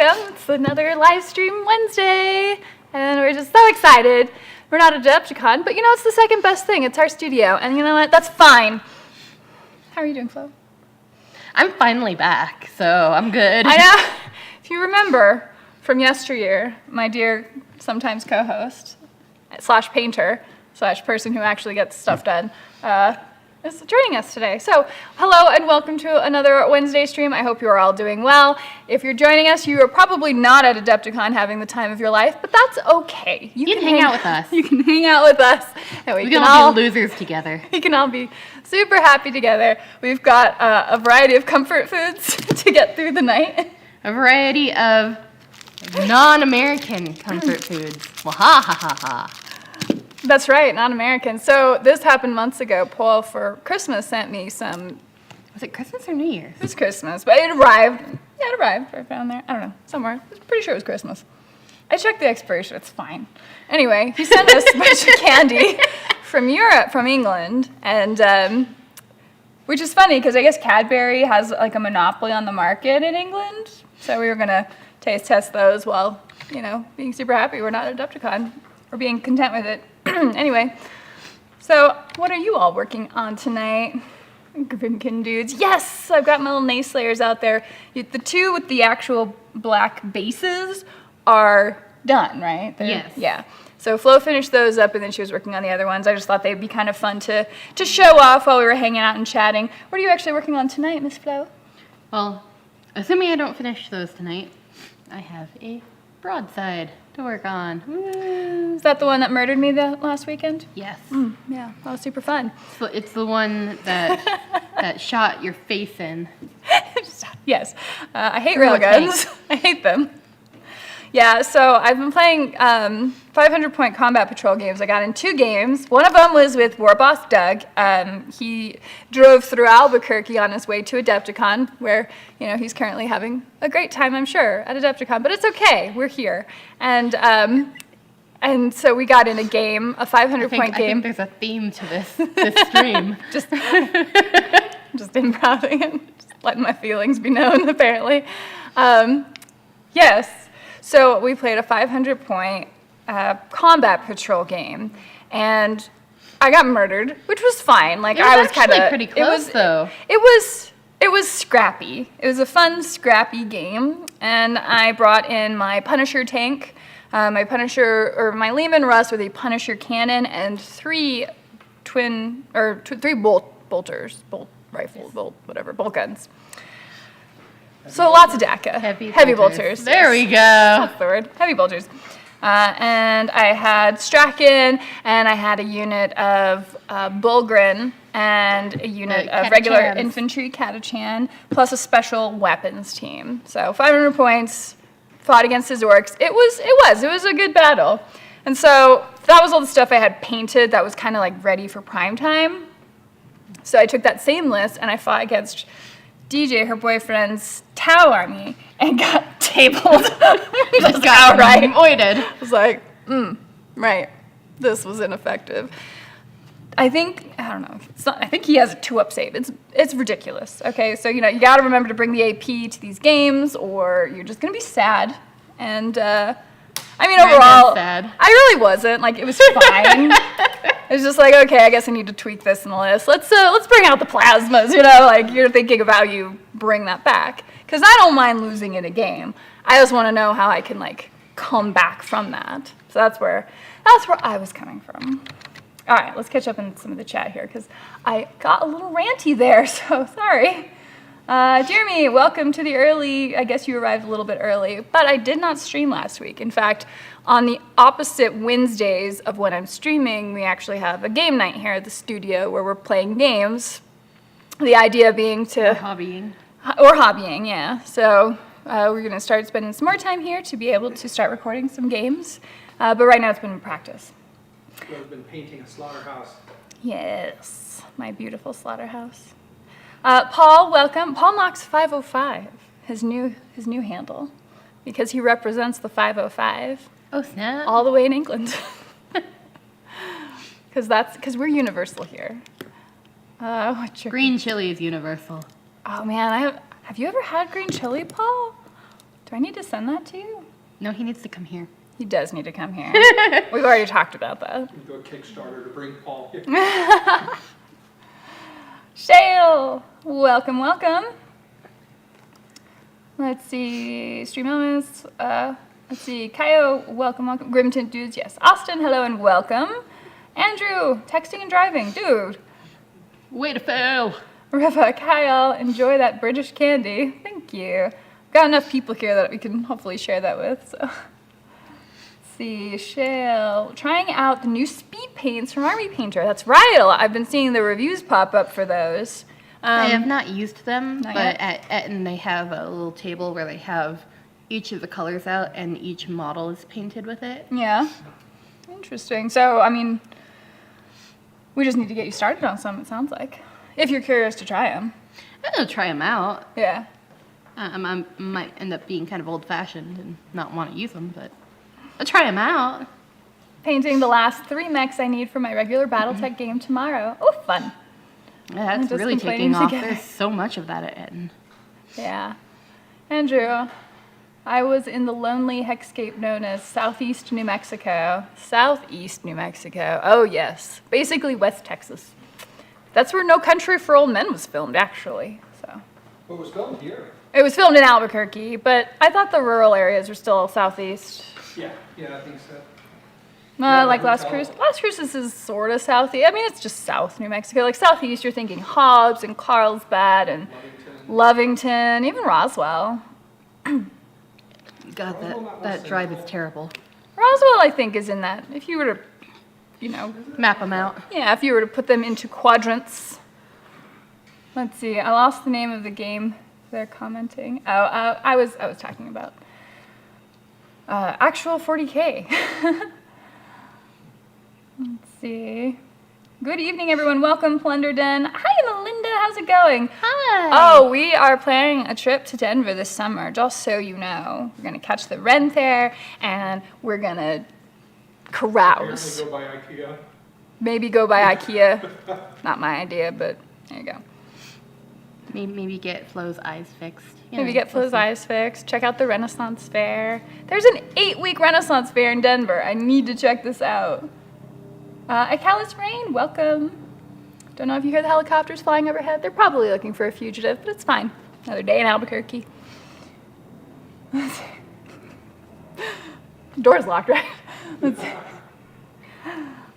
welcome. It's another live stream Wednesday, and we're just so excited. We're not at Adepticon, but it's the second best thing. It's our studio, and you know what? That's fine. How are you doing, Flo? I'm finally back, so I'm good. I know. If you remember from yesteryear, my dear sometimes co-host / painter / person who actually gets stuff done, is joining us today. So, hello and welcome to another Wednesday stream. I hope you are all doing well. If you're joining us, you are probably not at Adepticon having the time of your life, but that's okay. You can hang out with us. You can hang out with us. And we can all be losers together. We can all be super happy together. We've got a variety of comfort foods to get through the night. A variety of non-American comfort foods. Well, ha ha ha ha. That's right, not American. So this happened months ago. Paul, for Christmas, sent me some... Was it Christmas or New Year's? It was Christmas, but it arrived. Yeah, it arrived right down there. I don't know, somewhere. I'm pretty sure it was Christmas. I checked the expiration. It's fine. Anyway, he sent us a bunch of candy from Europe, from England, and which is funny because I guess Cadbury has like a monopoly on the market in England. So we were gonna taste test those while being super happy we're not at Adepticon. We're being content with it. Anyway, so what are you all working on tonight? Grimkin dudes. Yes, I've got my little naysayers out there. The two with the actual black bases are done, right? Yes. Yeah. So Flo finished those up, and then she was working on the other ones. I just thought they'd be kind of fun to show off while we were hanging out and chatting. What are you actually working on tonight, Miss Flo? Well, assuming I don't finish those tonight, I have a broadside to work on. Is that the one that murdered me the last weekend? Yes. Yeah, that was super fun. So it's the one that shot your face in. Yes. I hate railguns. I hate them. Yeah, so I've been playing 500-point combat patrol games. I got in 2 games. One of them was with War Boss Doug. He drove through Albuquerque on his way to Adepticon, where he's currently having a great time, I'm sure, at Adepticon. But it's okay. We're here, and so we got in a game, a 500-point game. I think there's a theme to this stream. just improving and just letting my feelings be known. Apparently, yes. So we played a 500-point combat patrol game, and I got murdered, which was fine. Like I was kind of pretty close, though. It was scrappy. It was a fun, scrappy game, and I brought in my Punisher tank, my Lehman Russ with a Punisher cannon, and 3 bolters, bolt rifle, bolt guns. So lots of DACA. Heavy bolters. There we go. That's the word. Heavy bolters. And I had Strachan, and I had a unit of Bulgrin, and a unit of regular infantry, Catachan, plus a special weapons team. So 500 points, fought against his orcs. It was a good battle. And so that was all the stuff I had painted that was kind of like ready for prime time. So I took that same list, and I fought against DJ, her boyfriend's Tau army, and got tabled. Just got avoided. I was like, right, this was ineffective. I don't know. I think he has a 2-up save. It's ridiculous. Okay, so you got to remember to bring the AP to these games, or you're just gonna be sad. And overall, sad. I really wasn't. Like, it was fine. It was just like, okay, I guess I need to tweak this in the list. Let's bring out the plasmas, like you're thinking of how you bring that back. Because I don't mind losing in a game. I just want to know how I can come back from that. So that's where I was coming from. All right, let's catch up in some of the chat here because I got a little ranty there, so sorry. Jeremy, welcome to the early, I guess you arrived a little bit early, but I did not stream last week. In fact, on the opposite Wednesdays of when I'm streaming, we actually have a game night here at the studio where we're playing games. The idea being to... Or hobbying, yeah. So we're going to start spending some more time here to be able to start recording some games. But right now it's been in practice. I've been painting a slaughterhouse. Yes, my beautiful slaughterhouse. Paul, welcome. Paul Knox 505, his new handle, because he represents the 505. Oh, snap. All the way in England. Because we're universal here. Green chili is universal. Oh man, have you ever had green chili, Paul? Do I need to send that to you? No, he needs to come here. He does need to come here. We've already talked about that. We do a Kickstarter to bring Paul here. Shale, welcome, welcome. Let's see, Stream Elements. Let's see, Kaio, welcome, welcome. Grimton Dudes, yes. Austin, hello and welcome. Andrew, texting and driving, dude. Way to fail. Riva, Kyle, enjoy that British candy. Thank you. Got enough people here that we can hopefully share that with. So, let's see, Shale, trying out the new speed paints from Army Painter. That's right. I've been seeing the reviews pop up for those. I have not used them, not but yet? at Eton they have a little table where they have each of the colors out and each model is painted with it. Yeah. Interesting. So, I mean, we just need to get you started on some, it sounds like. If you're curious to try them. I'm gonna try them out. Yeah. I might end up being kind of old-fashioned and not want to use them, but I'll try them out. Painting the last 3 mechs I need for my regular Battletech game tomorrow. Oh, fun. Yeah, that's just really complaining taking off. together. There's so much of that at Eton. Yeah. Andrew, I was in the lonely hexscape known as Southeast New Mexico. Southeast New Mexico. Oh, yes. Basically West Texas. That's where No Country for Old Men was filmed, actually. So What was filmed here? it was filmed in Albuquerque, but I thought the rural areas were still southeast. Yeah, I think so. Yeah, Like the Las hotel. Cruces. Las Cruces is sort of southeast. I mean, it's just South New Mexico. Like southeast, you're thinking Hobbs and Carlsbad and Lovington, even Roswell. God, Roswell, not that Los drive is Angeles. terrible. Roswell, I think, is in that. If you were to, Map them out. yeah, if you were to put them into quadrants. Let's see. I lost the name of the game they're commenting. Oh, I was talking about actual 40K. Let's see. Good evening, everyone. Welcome, Plunder Den. Hi, Melinda. How's it going? Hi. Oh, we are planning a trip to Denver this summer, just so you know. We're going to catch the Ren there, and we're going to carouse. Apparently go by IKEA. Maybe go by IKEA. Not my idea, but there you go. Maybe get Flo's eyes fixed. You Maybe know, get we'll Flo's see. eyes fixed. Check out the Renaissance Fair. There's an 8-week Renaissance Fair in Denver. I need to check this out. Icalis Rain, welcome. Don't know if you hear the helicopters flying overhead. They're probably looking for a fugitive, but it's fine. Another day in Albuquerque. Door's locked, right? Let's see.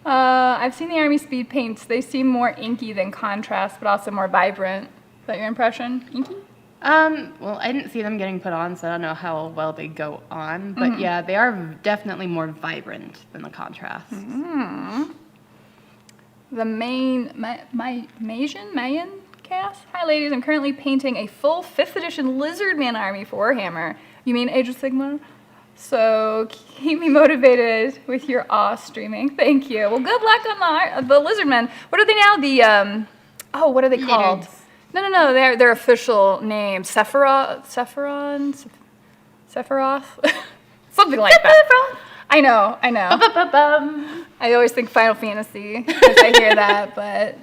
I've seen the Army speed paints. They seem more inky than contrast, but also more vibrant. Is that your impression? Inky? Well, I didn't see them getting put on, so I don't know how well they go on. But yeah, they are definitely more vibrant than the contrast. The Mayan cast? Hi, ladies. I'm currently painting a full 5th edition Lizardman army for Warhammer. You mean Age of Sigmar? So keep me motivated with your awe streaming. Thank you. Well, good luck on the Lizardmen. What are they now? The, what are they called? Lizards. No. Their official name. Sephiroth? Something like that. I know. Ba-ba-bum. I always think Final Fantasy as I hear that, but,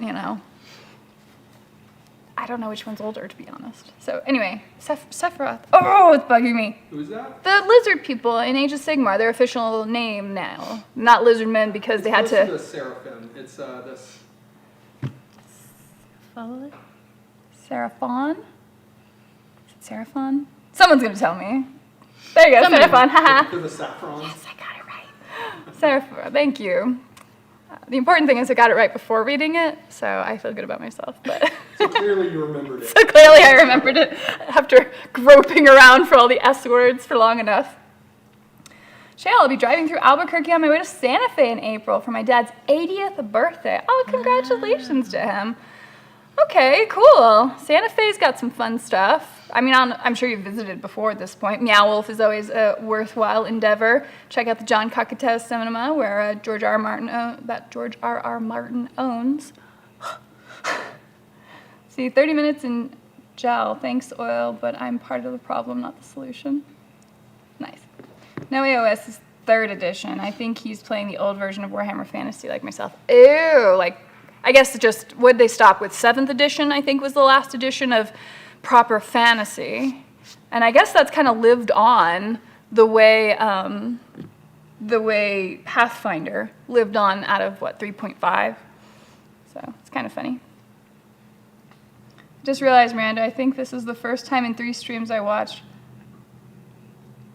I don't know which one's older, to be honest. So, anyway, Sephiroth. Oh, it's bugging me. Who's that? The lizard people in Age of Sigmar, their official name now. Not lizardmen because they had It's close to... the Seraphim. It's this. Follow it. Seraphon? Is it Seraphon? Someone's going to tell me. There you go, Somebody. Seraphon. Haha. They're the saffrons. Yes, I got it right. Seraphon, thank you. The important thing is I got it right before reading it, so I feel good about myself. But So clearly you remembered it. so clearly I remembered it after groping around for all the S words for long enough. Shale, I'll be driving through Albuquerque on my way to Santa Fe in April for my dad's 80th birthday. Oh, congratulations to him. Okay, cool. Santa Fe's got some fun stuff. I mean, I'm sure you've visited before at this point. Meow Wolf is always a worthwhile endeavor. Check out the John Cocteau Cinema, where George R. R. Martin owns. See, 30 minutes in gel. Thanks, oil, but I'm part of the problem, not the solution. Nice. No AOS is 3rd edition. I think he's playing the old version of Warhammer Fantasy like myself. Ew, I guess just, would they stop with 7th edition, I think was the last edition of proper fantasy. And I guess that's kind of lived on the way Pathfinder lived on out of, 3.5? So it's kind of funny. Just realized, Miranda, I think this is the first time in 3 streams I watched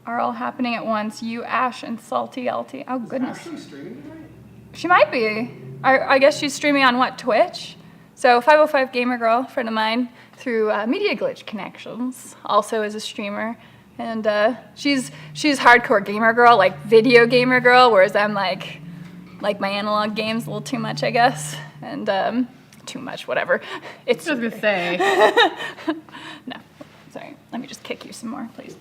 are all happening at once. You, Ash, and Salty LT. Oh, goodness. Actually streaming tonight? She might be. I guess she's streaming on what, Twitch? So 505 Gamer Girl, friend of mine, through Media Glitch Connections, also is a streamer. And she's hardcore gamer girl, like video gamer girl, whereas I'm like my analog games a little too much, I guess. And too much, whatever. It's I was gonna say. No, sorry. Let me just kick you some more, please.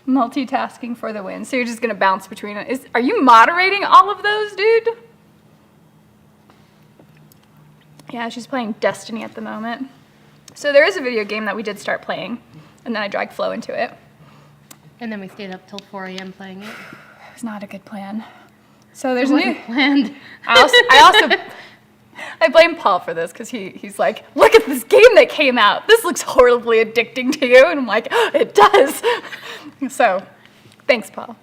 Multitasking for the win. So you're just gonna bounce between it. Are you moderating all of those, dude? Yeah, she's playing Destiny at the moment. So there is a video game that we did start playing, and then I dragged Flo into it. And then we stayed up till 4 a.m. playing it. It was not a good plan. So there's It a wasn't new. planned. I blame Paul for this because he's like, look at this game that came out. This looks horribly addicting to you, and I'm like, oh, it does. So, thanks, Paul.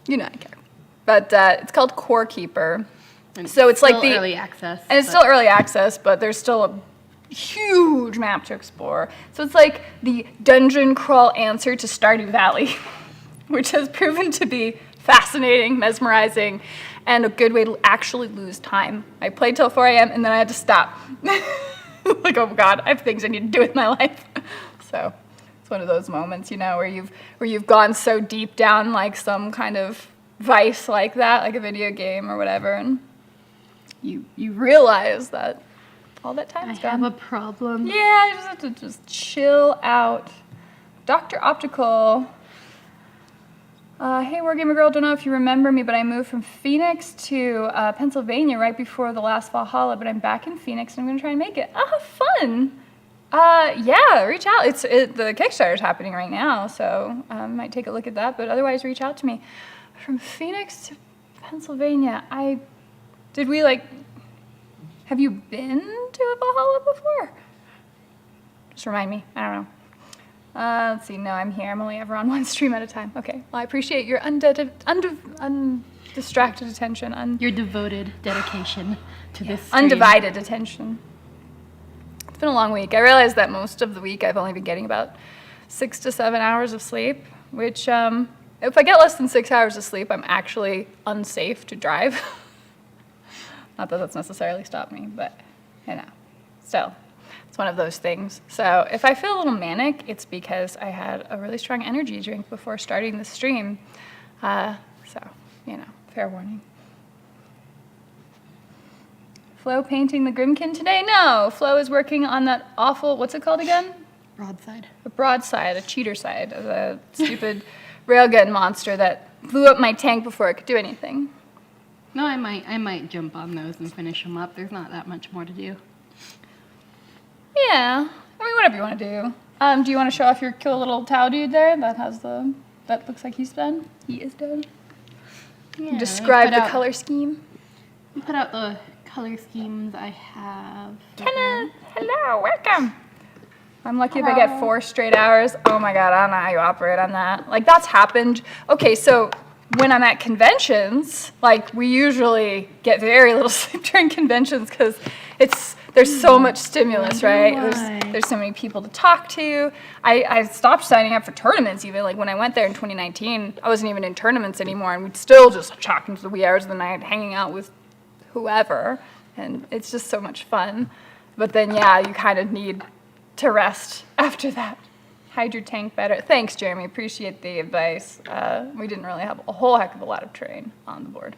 You know I care. But it's called Core Keeper. And So it's like still the early access. And it's still early access, but there's still a huge map to explore. So it's like the dungeon crawl answer to Stardew Valley, which has proven to be fascinating, mesmerizing, and a good way to actually lose time. I played till 4 a.m. and then I had to stop. Like, oh God, I have things I need to do with my life. So it's one of those moments, where you've gone so deep down like some kind of vice like that, like a video game or whatever, and you realize that all that I time's have gone. a problem. Yeah, I just have to just chill out. Dr. Optical. Hey, Wargamer Girl, don't know if you remember me, but I moved from Phoenix to Pennsylvania right before the last Valhalla, but I'm back in Phoenix and I'm gonna try and make it. Oh, fun. Yeah, reach out. The Kickstarter's happening right now, so might take a look at that, but otherwise reach out to me. From Phoenix to Pennsylvania, have you been to a Valhalla before? Just remind me. I don't know. Let's see. No, I'm here. I'm only ever on one stream at a time. Okay. Well, I appreciate your undistracted attention. Your devoted dedication to this stream. Undivided attention. It's been a long week. I realized that most of the week I've only been getting about 6 to 7 hours of sleep, which if I get less than 6 hours of sleep, I'm actually unsafe to drive. Not that that's necessarily stopped me, but still, it's one of those things. So if I feel a little manic, it's because I had a really strong energy drink before starting the stream. So, fair warning. Flo painting the Grimkin today? No, Flo is working on that awful, what's it called again? Broadside. A broadside, a cheater side of a stupid railgun monster that blew up my tank before I could do anything. No, I might jump on those and finish them up. There's not that much more to do. Yeah, I mean, whatever you want to do. Do you want to show off your cool little Tau dude there? That looks like he's done. He is done. Yeah, Describe the color scheme. Put out the color schemes I have. Kenneth, hello, welcome. I'm lucky if I get 4 straight hours. Oh my God, I don't know how you operate on that. Like, that's happened. Okay, so when I'm at conventions, like, we usually get very little sleep during conventions because there's so much stimulus, right? There's so many people to talk to. I stopped signing up for tournaments even. Like, when I went there in 2019, I wasn't even in tournaments anymore, and we'd still just chalk into the wee hours of the night hanging out with whoever, and it's just so much fun. But then, yeah, you kind of need to rest after that. Hide your tank better. Thanks, Jeremy. Appreciate the advice. We didn't really have a whole heck of a lot of terrain on the board.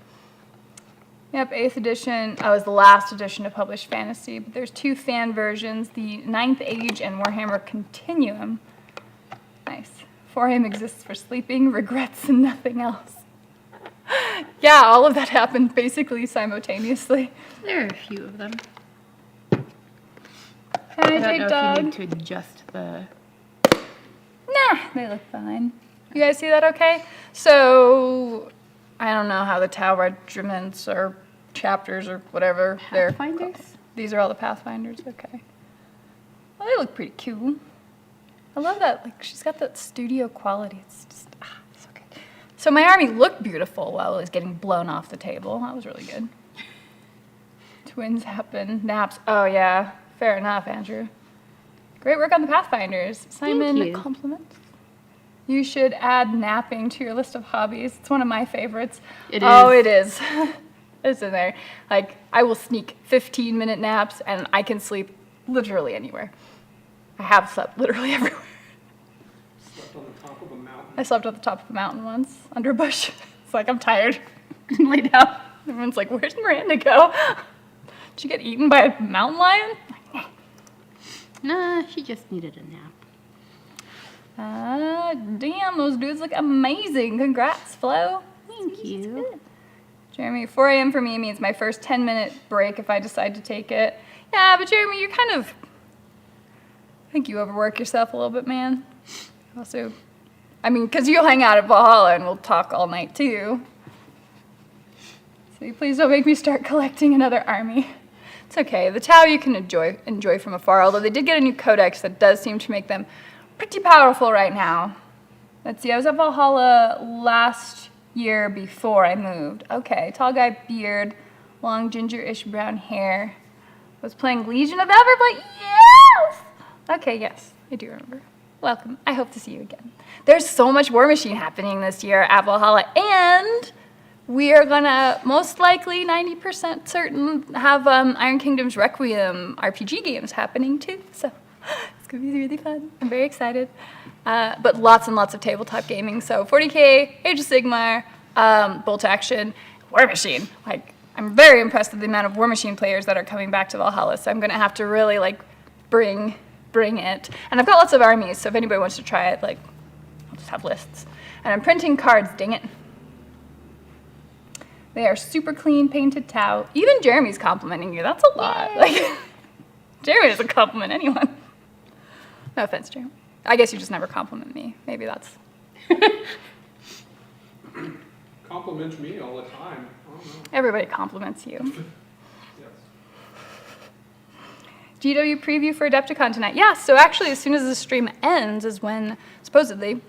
Yep, 8th edition. I was the last edition to publish Fantasy, but there's 2 fan versions, the 9th Age and Warhammer Continuum. Nice. 4AM exists for sleeping, regrets, and nothing else. Yeah, all of that happened basically simultaneously. There are a few of them. Hi, I don't Jake know Dog. if you need to adjust the... Nah, they look fine. You guys see that okay? So, I don't know how the Tau regiments or chapters or whatever they're Pathfinders? called. These are all the Pathfinders, okay. Well, they look pretty cool. I love that. Like, she's got that studio quality. It's just, so good. So my army looked beautiful while it was getting blown off the table. That was really good. Twins happen. Naps. Oh, yeah. Fair enough, Andrew. Great work on the Pathfinders. Simon, you. compliments. You should add napping to your list of hobbies. It's one of my favorites. It Oh, is. it is. It's in there. Like, I will sneak 15-minute naps, and I can sleep literally anywhere. I have slept literally everywhere. Slept on the top of a mountain. I slept at the top of a mountain once, under a bush. It's like, I'm tired. Lay down. Everyone's like, where's Miranda go? Did she get eaten by a mountain lion? Nah, she just needed a nap. Damn, those dudes look amazing. Congrats, Flo. Thank you. Jeremy, 4 a.m. for me means my first 10-minute break if I decide to take it. Yeah, but Jeremy, you're kind of... I think you overwork yourself a little bit, man. Also, I mean, because you'll hang out at Valhalla and we'll talk all night, too. So please don't make me start collecting another army. It's okay. The Tau you can enjoy from afar, although they did get a new codex that does seem to make them pretty powerful right now. Let's see, I was at Valhalla last year before I moved. Okay, tall guy, beard, long ginger-ish brown hair. Was playing Legion of Everblight. Yes! Okay, yes, I do remember. Welcome. I hope to see you again. There's so much War Machine happening this year at Valhalla, and we are gonna most likely 90% certain have Iron Kingdom's Requiem RPG games happening too. So it's gonna be really fun. I'm very excited. But lots and lots of tabletop gaming. So 40K, Age of Sigmar, Bolt Action, War Machine. Like, I'm very impressed with the amount of War Machine players that are coming back to Valhalla. So I'm gonna have to really like bring it. And I've got lots of armies. So if anybody wants to try it, like, I'll just have lists. And I'm printing cards. Dang it. They are super clean, painted Tau. Even Jeremy's complimenting you. That's a lot. Like, Jeremy doesn't compliment anyone. No offense, Jeremy. I guess you just never compliment me. Maybe that's... Compliment me all the time. I don't know. Everybody compliments you. Yes. GW preview for Adepticon tonight. Yeah, so actually as soon as the stream ends is when, supposedly,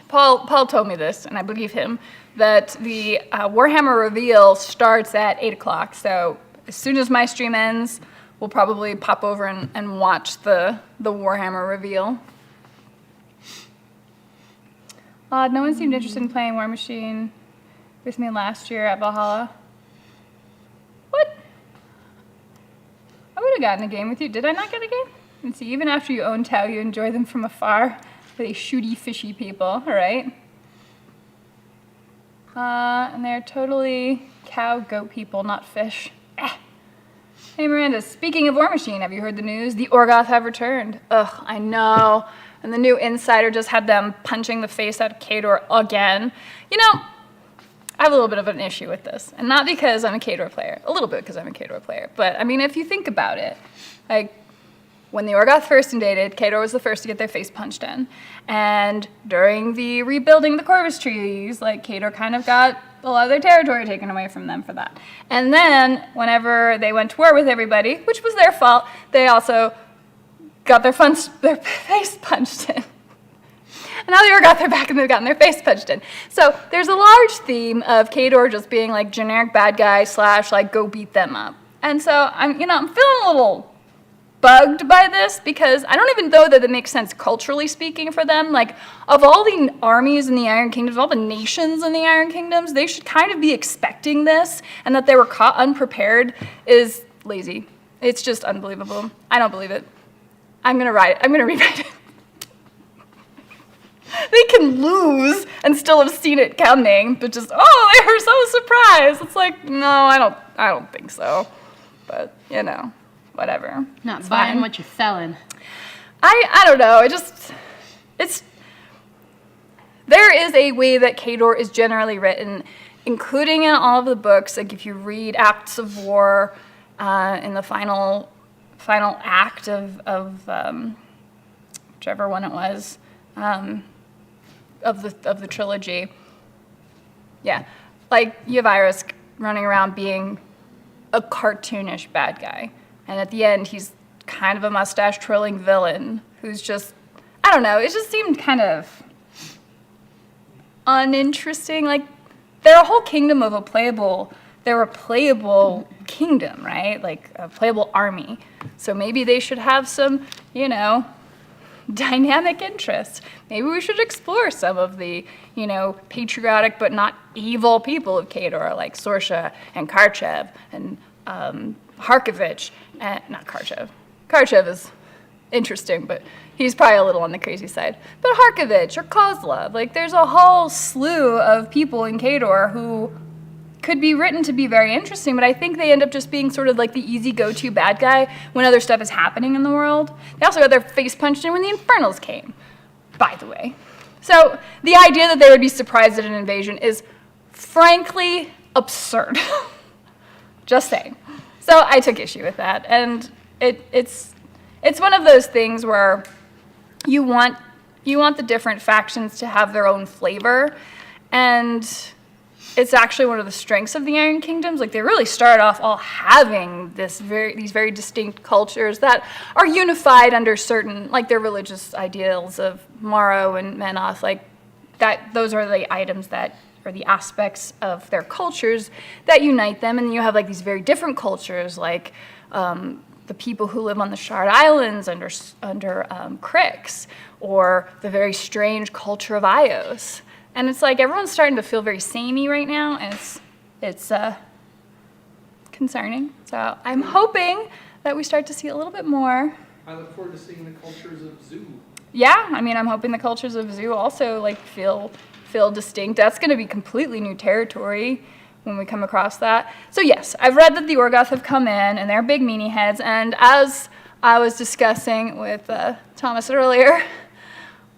Paul told me this, and I believe him, that the Warhammer reveal starts at 8 o'clock. So as soon as my stream ends, we'll probably pop over and watch the Warhammer reveal. No one seemed interested in playing War Machine with me last year at Valhalla. What? I would have gotten a game with you. Did I not get a game? And see, even after you own Tau, you enjoy them from afar. They shooty, fishy people, all right? And they're totally cow, goat people, not fish. Hey, Miranda, speaking of War Machine, have you heard the news? The Orgoth have returned. Ugh, I know. And the new Insider just had them punching the face out of Khador again. You know, I have a little bit of an issue with this. And not because I'm a Khador player. A little bit because I'm a Khador player. But, I mean, if you think about it, like, when the Orgoth first invaded, Khador was the first to get their face punched in. And during the rebuilding the Corvus trees, like, Khador kind of got a lot of their territory taken away from them for that. And then, whenever they went to war with everybody, which was their fault, they also got their face punched in. And now the Orgoth are back and they've gotten their face punched in. So there's a large theme of Khador just being like generic bad guy / like go beat them up. And so I'm feeling a little bugged by this because I don't even know that it makes sense culturally speaking for them. Like, of all the armies in the Iron Kingdoms, all the nations in the Iron Kingdoms, they should kind of be expecting this, and that they were caught unprepared is lazy. It's just unbelievable. I don't believe it. I'm gonna rewrite it. They can lose and still have seen it coming, but just, oh, they were so surprised. It's like, no, I don't think so. But, whatever. Not It's buying fine. what you're selling. I don't know. There is a way that Khador is generally written, including in all of the books. Like, if you read Acts of War in the final act of whichever one it was, of the trilogy. Yeah, like you have Iris running around being a cartoonish bad guy, and at the end he's kind of a mustache twirling villain who's just, I I don't know, it just seemed kind of uninteresting. Like, they're a whole kingdom of they're a playable kingdom, right? Like a playable army. So maybe they should have some, dynamic interests. Maybe we should explore some of the, patriotic but not evil people of Khador, like Sorsha and Karchev and Harkovich, and not Karchev. Karchev is interesting, but he's probably a little on the crazy side. But Harkovich or Kozlov, like there's a whole slew of people in Khador who could be written to be very interesting, but I think they end up just being sort of like the easy go-to bad guy when other stuff is happening in the world. They also got their face punched in when the Infernals came, by the way. So the idea that they would be surprised at an invasion is frankly absurd. Just saying. So I took issue with that, and it's one of those things where you want the different factions to have their own flavor, and it's actually one of the strengths of the Iron Kingdoms. Like, they really start off all having these very distinct cultures that are unified under certain, like, their religious ideals of Morrow and Menoth. Like, those are the items that, or the aspects of their cultures that unite them. And you have, like, these very different cultures, like the people who live on the Shard Islands under Crix, or the very strange culture of Ios. And it's like everyone's starting to feel very samey right now, and it's concerning. So I'm hoping that we start to see a little bit more. I look forward to seeing the cultures of Zoo. Yeah, I mean, I'm hoping the cultures of Zoo also like feel distinct. That's going to be completely new territory when we come across that. So yes, I've read that the Orgoth have come in, and they're big meanie heads. And as I was discussing with Thomas earlier,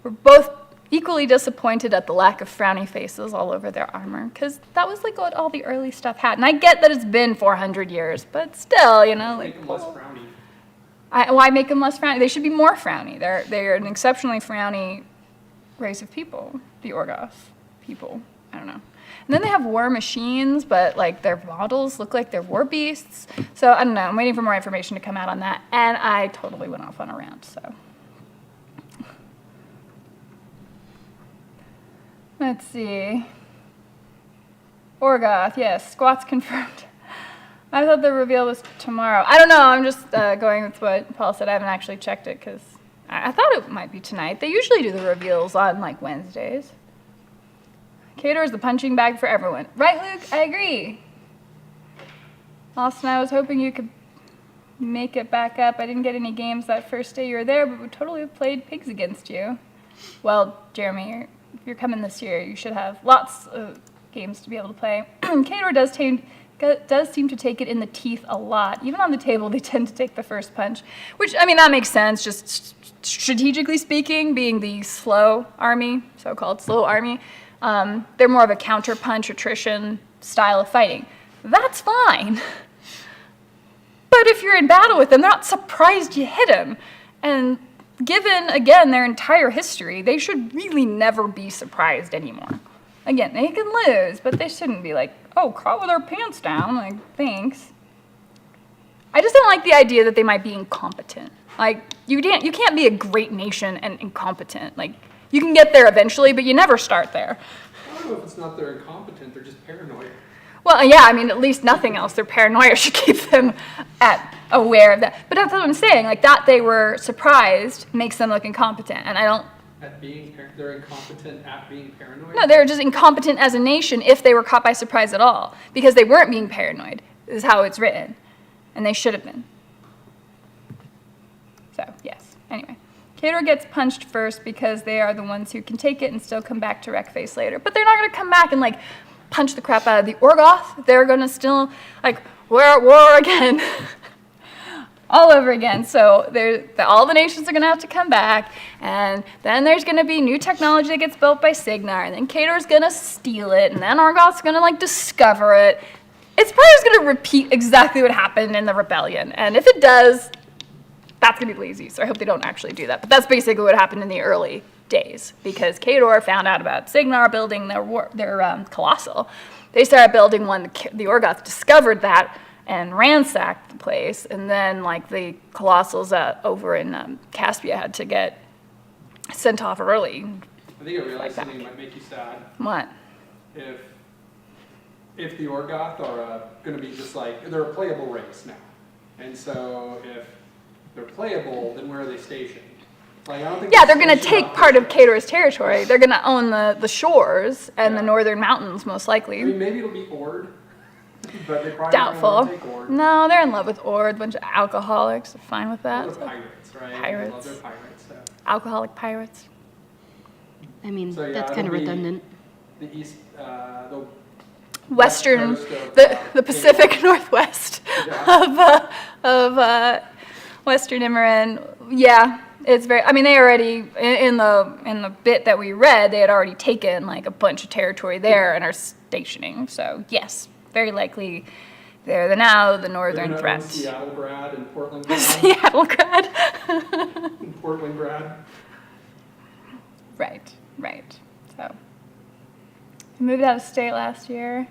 we're both equally disappointed at the lack of frowny faces all over their armor, because that was like what all the early stuff had. And I get that it's been 400 years, but still, like, make them less frowny. Why make them less frowny? They should be more frowny. They're an exceptionally frowny race of people, the Orgoth people. I don't know. And then they have war machines, but like their models look like they're war beasts. So I don't know. I'm waiting for more information to come out on that. And I totally went off on a rant, so. Let's see. Orgoth, yes, squats confirmed. I thought the reveal was tomorrow. I don't know, I'm just going with what Paul said. I haven't actually checked it because I thought it might be tonight. They usually do the reveals on like Wednesdays. Khador is the punching bag for everyone. Right, Luke? I agree. Austin, I was hoping you could make it back up. I didn't get any games that first day you were there, but would totally have played pigs against you. Well, Jeremy, if you're coming this year, you should have lots of games to be able to play. Khador does seem to take it in the teeth a lot. Even on the table, they tend to take the first punch, which, I mean, that makes sense, just strategically speaking, being the slow army, so-called slow army. They're more of a counter-punch attrition style of fighting. That's fine. But if you're in battle with them, they're not surprised you hit them. And given, again, their entire history, they should really never be surprised anymore. Again, they can lose, but they shouldn't be like, oh, crawl with our pants down, like, thanks. I just don't like the idea that they might be incompetent. Like, you can't be a great nation and incompetent. Like, you can get there eventually, but you never start there. I don't know if it's not they're incompetent, they're just paranoid. Well, yeah, I mean, at least nothing else. Their paranoia should keep them aware of that. But that's what I'm saying. Like, that they were surprised makes them look incompetent. And I don't... They're incompetent at being paranoid? No, they're just incompetent as a nation if they were caught by surprise at all. Because they weren't being paranoid, is how it's written. And they should have been. So, yes. Anyway. Khador gets punched first because they are the ones who can take it and still come back to Wreckface later. But they're not going to come back and, like, punch the crap out of the Orgoth. They're going to still, like, we're at war again. All over again. So all the nations are going to have to come back. And then there's going to be new technology that gets built by Signar. And then Khador's going to steal it. And then Orgoth's going to, like, discover it. It's probably just going to repeat exactly what happened in the rebellion. And if it does, that's going to be lazy. So I hope they don't actually do that. But that's basically what happened in the early days. Because Khador found out about Signar building their Colossal. They started building one. The Orgoth discovered that and ransacked the place. And then, like, the Colossals over in Caspia had to get sent off early. I think I realized that. something might make you sad. What? If the Orgoth are going to be just like, they're a playable race now. And so if they're playable, then where are they stationed? Like, I don't think Yeah, they're going to stationed take up part there. of Khador's territory. They're going to own the shores and the Yeah. northern mountains, most I likely. mean, maybe it'll be Ord, but they probably Doubtful. don't want to take Ord. No, they're in love with Ord. A bunch of alcoholics. They're fine with Well, that. they're pirates, right? They Pirates. love their pirates. So. Alcoholic pirates. I mean, So, yeah, that's kind of it'll be- redundant. The east, the Western, coast of, the Pacific Khador. Northwest Yeah. of Western Imran. Yeah, it's very. I mean, they already in the bit that we read, they had already taken like a bunch of territory there and are stationing. So yes, very likely they're now the They're northern gonna own threat. Seattle grad and Portland grad. Seattle grad. And Portland grad. Right. So I moved out of state last year.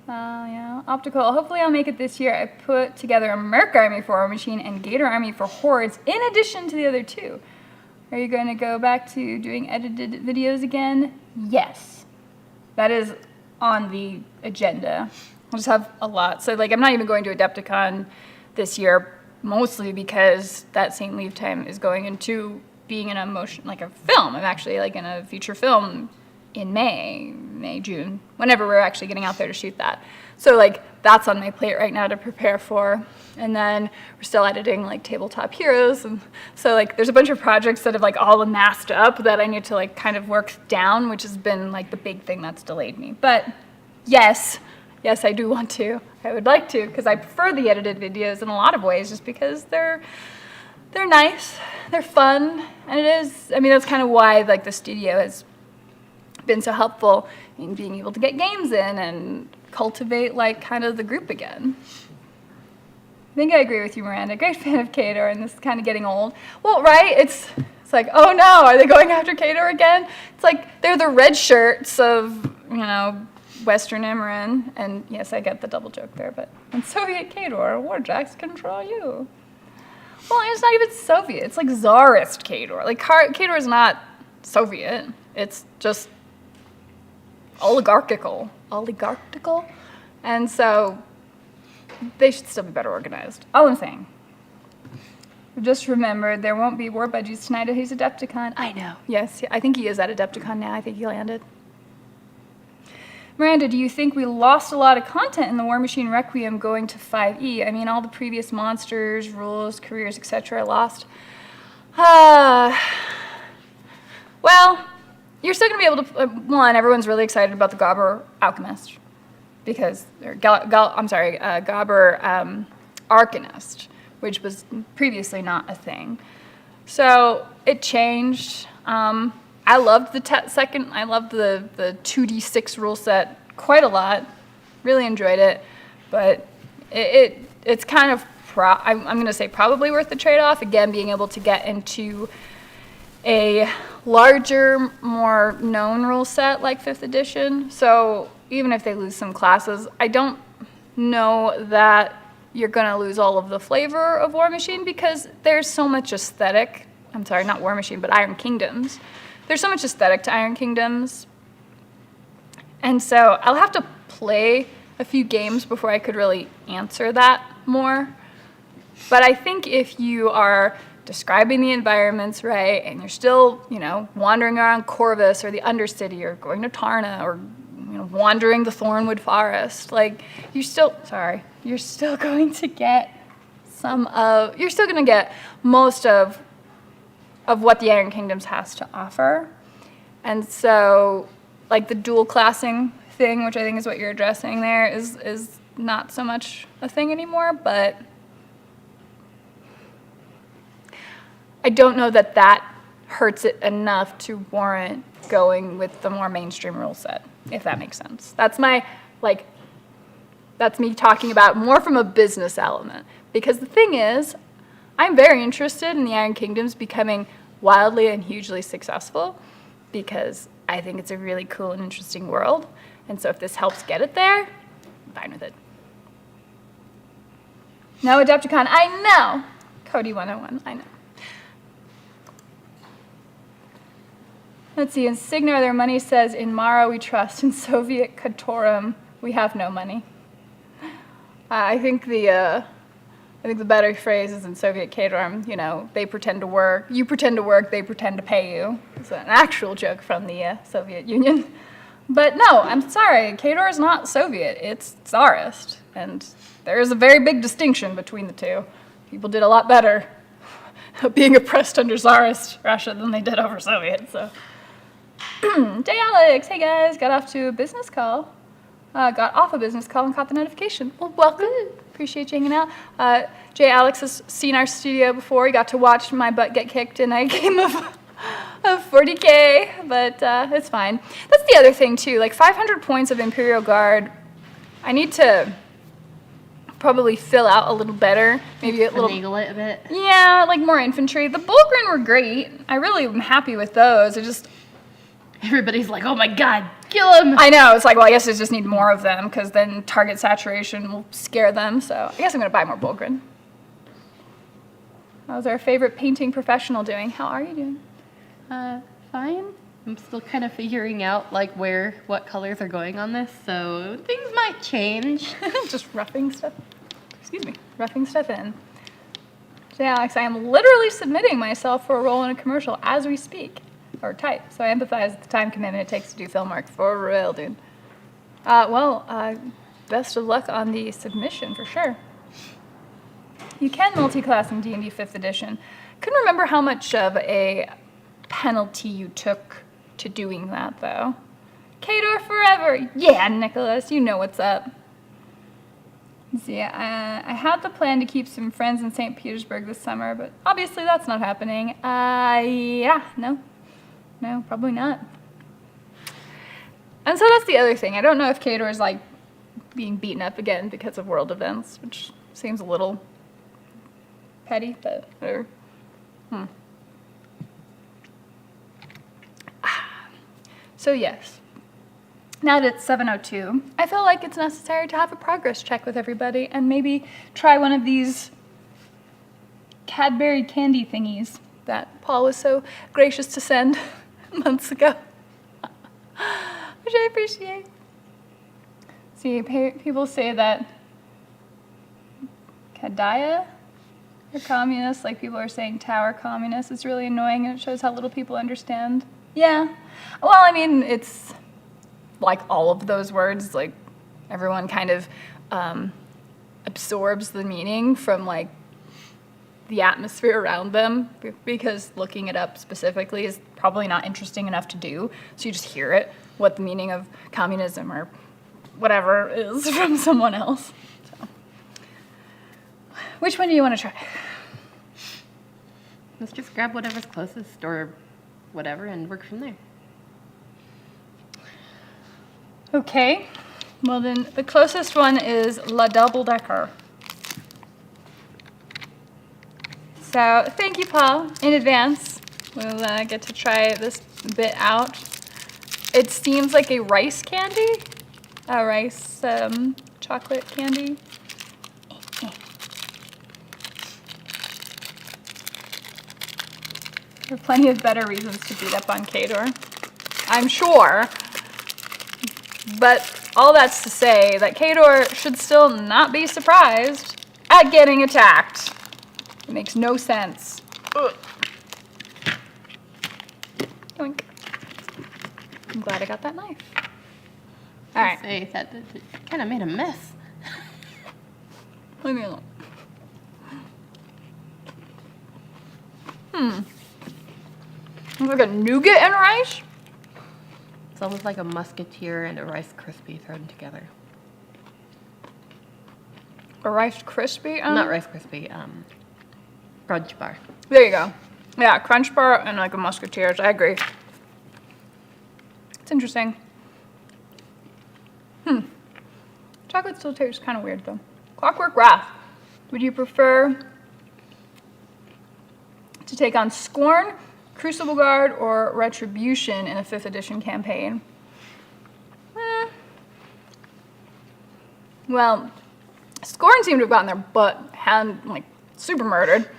Yeah, optical. Hopefully I'll make it this year. I put together a Merc army for War Machine and Gator army for Hordes in addition to the other two. Are you going to go back to doing edited videos again? Yes. That is on the agenda. I'll just have a lot. So like I'm not even going to Adepticon this year, mostly because that same leave time is going into being in a motion, like a film. I'm actually like in a feature film in May, June, whenever we're actually getting out there to shoot that. So like that's on my plate right now to prepare for. And then we're still editing like Tabletop Heroes. And so like there's a bunch of projects that have like all amassed up that I need to like kind of work down, which has been like the big thing that's delayed me. But yes, I do want to. I would like to, because I prefer the edited videos in a lot of ways just because they're nice, they're fun, and it is, I mean, that's kind of why like the studio has been so helpful in being able to get games in and cultivate like kind of the group again. I think I agree with you, Miranda. Great fan of Khador, and this is kind of getting old. Well, right? It's like, oh no, are they going after Khador again? It's like they're the red shirts of, Western Imran, and yes, I get the double joke there, but in Soviet Khador, warjacks control you. Well, it's not even Soviet. It's like Tsarist Khador. Like Khador is not Soviet. It's just oligarchical, and so they should still be better organized. All I'm saying. Just remembered there won't be war budgies tonight at his Adepticon. I know. Yes, I think he is at Adepticon now. I think he landed. Miranda, do you think we lost a lot of content in the War Machine Requiem going to 5e? I mean, all the previous monsters, rules, careers, etc. lost. Well, you're still going to be able to, one, everyone's really excited about the Gobber Alchemist, because, or Gobber Arcanist, which was previously not a thing. So it changed. I loved the I loved the 2d6 rule set quite a lot. Really enjoyed it, but it's kind of I'm going to say probably worth the trade-off. Again, being able to get into a larger, more known rule set like 5th edition. So even if they lose some classes, I don't know that you're going to lose all of the flavor of War Machine, because there's so much aesthetic. I'm sorry, not War Machine, but Iron Kingdoms. There's so much aesthetic to Iron Kingdoms. And so I'll have to play a few games before I could really answer that more. But I think if you are describing the environments right, and you're still, wandering around Corvus or the Undercity or going to Tarna or, wandering the Thornwood Forest, like you're still going to get most of what the Iron Kingdoms has to offer. And so, like the dual classing thing, which I think is what you're addressing there, is not so much a thing anymore, but I don't know that hurts it enough to warrant going with the more mainstream rule set, if that makes sense. That's me talking about more from a business element. Because the thing is, I'm very interested in the Iron Kingdoms becoming wildly and hugely successful, because I think it's a really cool and interesting world. And so if this helps get it there, I'm fine with it. No Adepticon, I know. Cody 101, I know. Let's see, in Signar, their money says, in Mara we trust, in Soviet Katorum we have no money. I think the better phrase is in Soviet Katorum, you know, they pretend to work, you pretend to work, they pretend to pay you. It's an actual joke from the Soviet Union. But no, I'm sorry, Khador is not Soviet, it's Tsarist. And there is a very big distinction between the two. People did a lot better being oppressed under Tsarist Russia than they did over Soviet, so. Jay Alex, hey guys, got off a business call and caught the notification. Well, welcome. Appreciate you hanging out. Jay Alex has seen our studio before. He got to watch my butt get kicked in a game of 40K, but it's fine. That's the other thing too, like 500 points of Imperial Guard. I need to probably fill out a little better, maybe a little. Finagle it a bit. Yeah, like more infantry. The Bulgrin were great. I really am happy with those. Everybody's like, oh my god, kill him! I know, it's like, well, I guess I just need more of them, because then target saturation will scare them, so I guess I'm going to buy more Bulgrin. How's our favorite painting professional doing? How are you doing? Fine. I'm still kind of figuring out, like, what colors are going on this, so things might change. Just roughing stuff in. So yeah, Alex, I am literally submitting myself for a role in a commercial as we speak. Or type, so I empathize with the time commitment it takes to do film work, for real, dude. Best of luck on the submission, for sure. You can multi-class in D&D 5th edition. Couldn't remember how much of a penalty you took to doing that, though. Khador forever! Yeah, Nicholas, you know what's up. Let's see, I had the plan to keep some friends in St. Petersburg this summer, but obviously that's not happening. No, probably not. And so that's the other thing. I don't know if Khador is like being beaten up again because of world events, which seems a little petty, but whatever. So yes, now that it's 7:02, I feel like it's necessary to have a progress check with everybody and maybe try one of these Cadbury candy thingies that Paul was so gracious to send months ago, which I appreciate. See, people say that Kadaya are communists, like people are saying Tower communists. It's really annoying and it shows how little people understand. Yeah, well, I mean, it's like all of those words, like everyone kind of absorbs the meaning from like the atmosphere around them, because looking it up specifically is probably not interesting enough to do. So you just hear it, what the meaning of communism or whatever is from someone else. So, which one do you want to try? Let's just grab whatever's closest or whatever and work from there. Okay, well then the closest one is La Double Decker. So thank you, Paul, in advance. We'll get to try this bit out. It seems like a rice candy, a rice chocolate candy. There are plenty of better reasons to beat up on Khador, I'm sure. But all that's to say that Khador should still not be surprised at getting attacked. It makes no sense. Ugh. Yoink. I'm glad I got that knife. All right. Say that kind of made a mess. Leave me alone. It's like a nougat and rice. It's almost like a Musketeer and a Rice Krispie thrown together. A Rice Krispie? Not Rice Krispie, Crunch Bar. There you go. Yeah, Crunch Bar and like a Musketeers. I agree. It's interesting. Chocolate still tastes kind of weird though. Clockwork Wrath. Would you prefer to take on Scorn, Crucible Guard, or Retribution in a 5th edition campaign? Well, Scorn seemed to have gotten their butt super murdered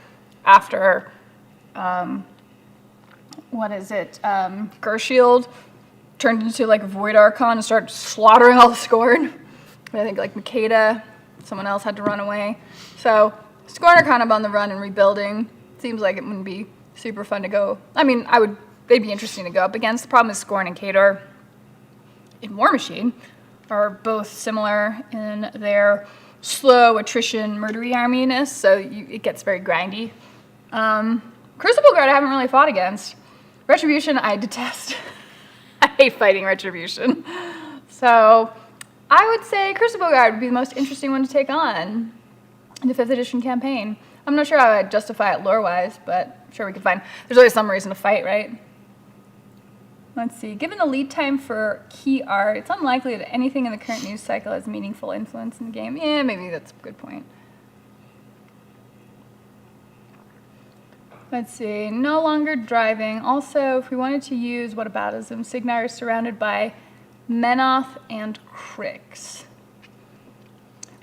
after what is it? Gershield turned into like a Void Archon and started slaughtering all the Scorn. I think like Makeda, someone else had to run away. So Scorn are kind of on the run and rebuilding. Seems like it wouldn't be super fun to go. I mean, they'd be interesting to go up against. The problem is Scorn and Khador in War Machine are both similar in their slow attrition murdery arminess, so it gets very grindy. Crucible Guard I haven't really fought against. Retribution I detest. I hate fighting Retribution. So I would say Crucible Guard would be the most interesting one to take on in the 5th edition campaign. I'm not sure how I'd justify it lore-wise, but I'm sure we could find, there's always some reason to fight, right? Let's see, given the lead time for key art, it's unlikely that anything in the current news cycle has meaningful influence in the game. Yeah, maybe that's a good point. Let's see, no longer driving. Also, if we wanted to use whataboutism, Signar is surrounded by Menoth and Crix.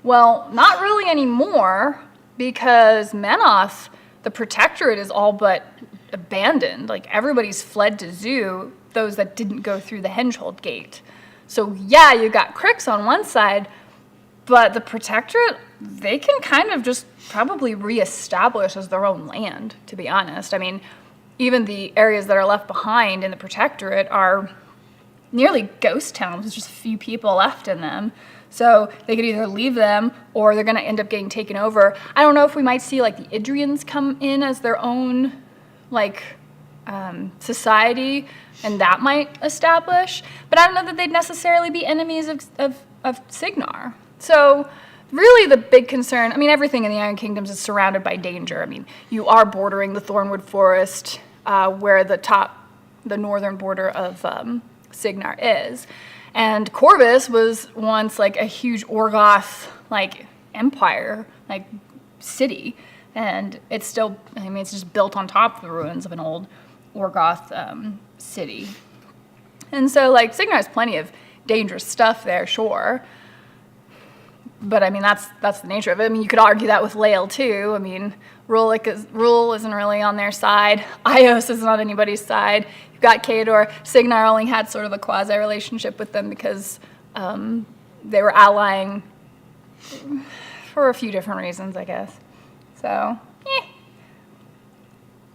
Well, not really anymore, because Menoth, the Protectorate, is all but abandoned. Like, everybody's fled to Zoo, those that didn't go through the Hengehold Gate. So yeah, you got Crix on one side, but the Protectorate, they can kind of just probably reestablish as their own land, to be honest. I mean, even the areas that are left behind in the Protectorate are nearly ghost towns. There's just a few people left in them. So they could either leave them or they're going to end up getting taken over. I don't know if we might see like the Idrians come in as their own like society, and that might establish. But I don't know that they'd necessarily be enemies of Signar. So really the big concern, I mean, everything in the Iron Kingdoms is surrounded by danger. I mean, you are bordering the Thornwood Forest, where the northern border of Signar is. And Corvus was once like a huge Orgoth like empire, like city, and it's still, I mean, it's just built on top of the ruins of an old Orgoth city. And so like Signar has plenty of dangerous stuff there, sure. But I mean, that's the nature of it. I mean, you could argue that with Lael too. I mean, Rule isn't really on their side. Ios isn't on anybody's side. You've got Khador. Signar only had sort of a quasi-relationship with them because they were allying for a few different reasons, I guess. So,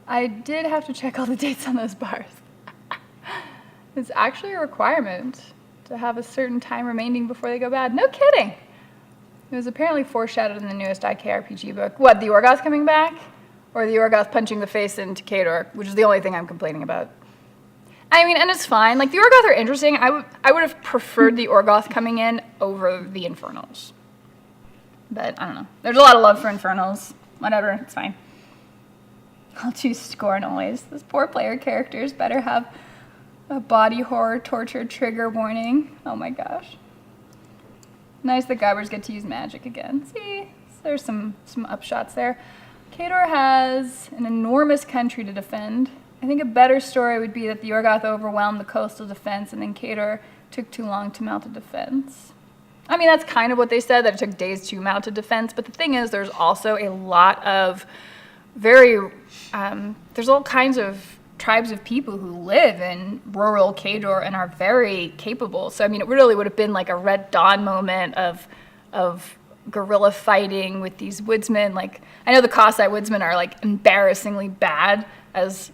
I did have to check all the dates on those bars. It's actually a requirement to have a certain time remaining before they go bad. No kidding. It was apparently foreshadowed in the newest IKRPG book. What, the Orgoth coming back? Or the Orgoth punching the face into Khador, which is the only thing I'm complaining about. I mean, and it's fine. Like, the Orgoth are interesting. I would have preferred the Orgoth coming in over the Infernals. But, I don't know. There's a lot of love for Infernals. Whatever, it's fine. I'll choose Scorn always. Those poor player characters better have a body horror torture trigger warning. Oh my gosh. Nice that Guybers get to use magic again. See, there's some upshots there. Khador has an enormous country to defend. I think a better story would be that the Orgoth overwhelmed the coastal defense and then Khador took too long to mount a defense. I mean, that's kind of what they said, that it took days to mount a defense, but the thing is, there's also a lot of there's all kinds of tribes of people who live in rural Khador and are very capable. So, I mean, it really would have been like a Red Dawn moment of guerrilla fighting with these woodsmen. Like, I know the Cossite woodsmen are like embarrassingly bad as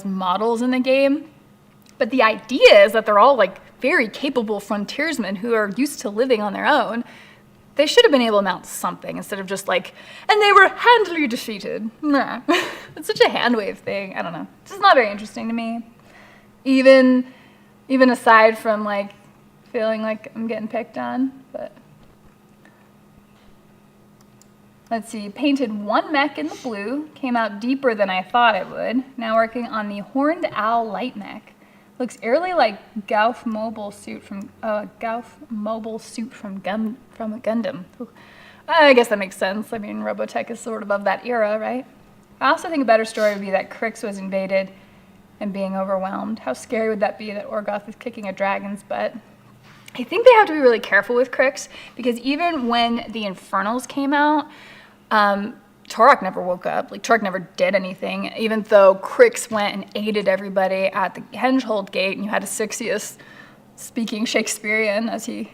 models in the game, but the idea is that they're all like very capable frontiersmen who are used to living on their own. They should have been able to mount something instead of just like, and they were handily defeated. Nah. It's such a hand wave thing. I don't know. It's just not very interesting to me. Even aside from like feeling like I'm getting picked on, but. Let's see, painted one mech in the blue, came out deeper than I thought it would. Now working on the Horned Owl light mech. Looks eerily like Gauf mobile suit from Gundam. Ooh. I guess that makes sense. I mean, Robotech is sort of that era, right? I also think a better story would be that Crix was invaded and being overwhelmed. How scary would that be that Orgoth is kicking a dragon's butt? I think they have to be really careful with Crix because even when the Infernals came out, Turok never woke up. Like, Turok never did anything, even though Crix went and aided everybody at the Hengehold Gate, and you had Assixius speaking Shakespearean as he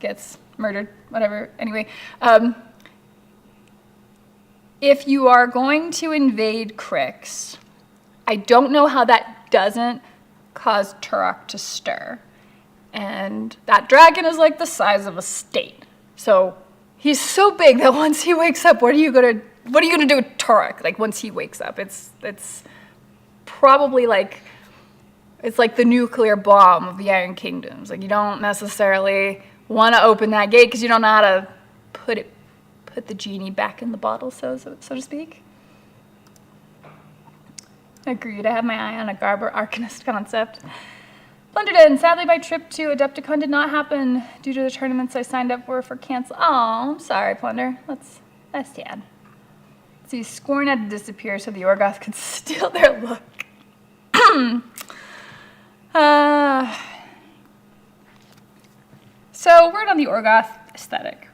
gets murdered, whatever. Anyway, if you are going to invade Crix, I don't know how that doesn't cause Turok to stir. And that dragon is like the size of a state. So he's so big that once he wakes up, what are you gonna do with Turok? Like, once he wakes up, it's probably like, it's like the nuclear bomb of the Iron Kingdoms. Like, you don't necessarily want to open that gate because you don't know how to put the genie back in the bottle, so to speak. Agreed. I have my eye on a Garber Arcanist concept. Blunderden, sadly my trip to Adepticon did not happen due to the tournaments I signed up for cancel. Oh, I'm sorry, Plunder. That's sad. Let's see, Scorn had to disappear so the Orgoth could steal their look. So, word on the Orgoth aesthetic.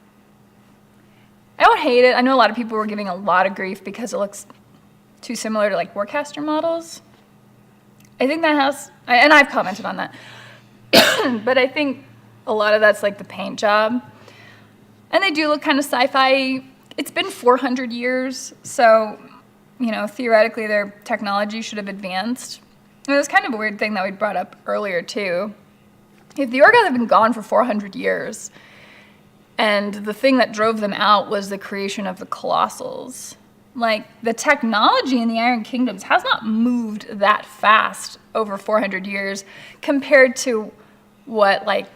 I don't hate it. I know a lot of people were giving a lot of grief because it looks too similar to like Warcaster models. I think that has, and I've commented on that, but I think a lot of that's like the paint job. And they do look kind of sci-fi. It's been 400 years, so, you know, theoretically their technology should have advanced. And it was kind of a weird thing that we brought up earlier too. If the Orgoth had been gone for 400 years, and the thing that drove them out was the creation of the Colossals, like, the technology in the Iron Kingdoms has not moved that fast over 400 years compared to what, like,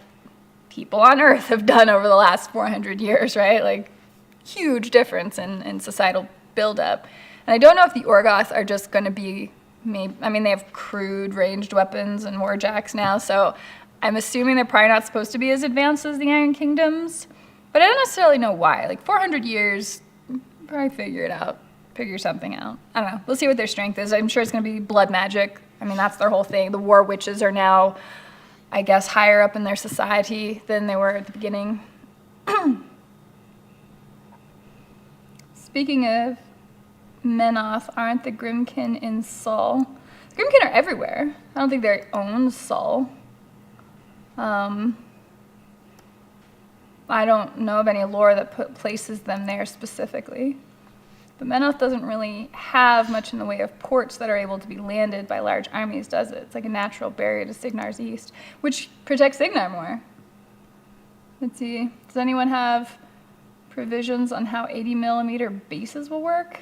people on Earth have done over the last 400 years, right? Like, huge difference in societal buildup. And I don't know if the Orgoth are just going to be, they have crude ranged weapons and warjacks now, so I'm assuming they're probably not supposed to be as advanced as the Iron Kingdoms. But I don't necessarily know why. Like, 400 years, probably figure something out. I don't know. We'll see what their strength is. I'm sure it's going to be blood magic. I mean, that's their whole thing. The war witches are now, I guess, higher up in their society than they were at the beginning. Speaking of Menoth, aren't the Grimkin in Sol? The Grimkin are everywhere. I don't think they own Sol. I don't know of any lore that places them there specifically. But Menoth doesn't really have much in the way of ports that are able to be landed by large armies, does it? It's like a natural barrier to Signar's east, which protects Signar more. Let's see. Does anyone have provisions on how 80mm bases will work?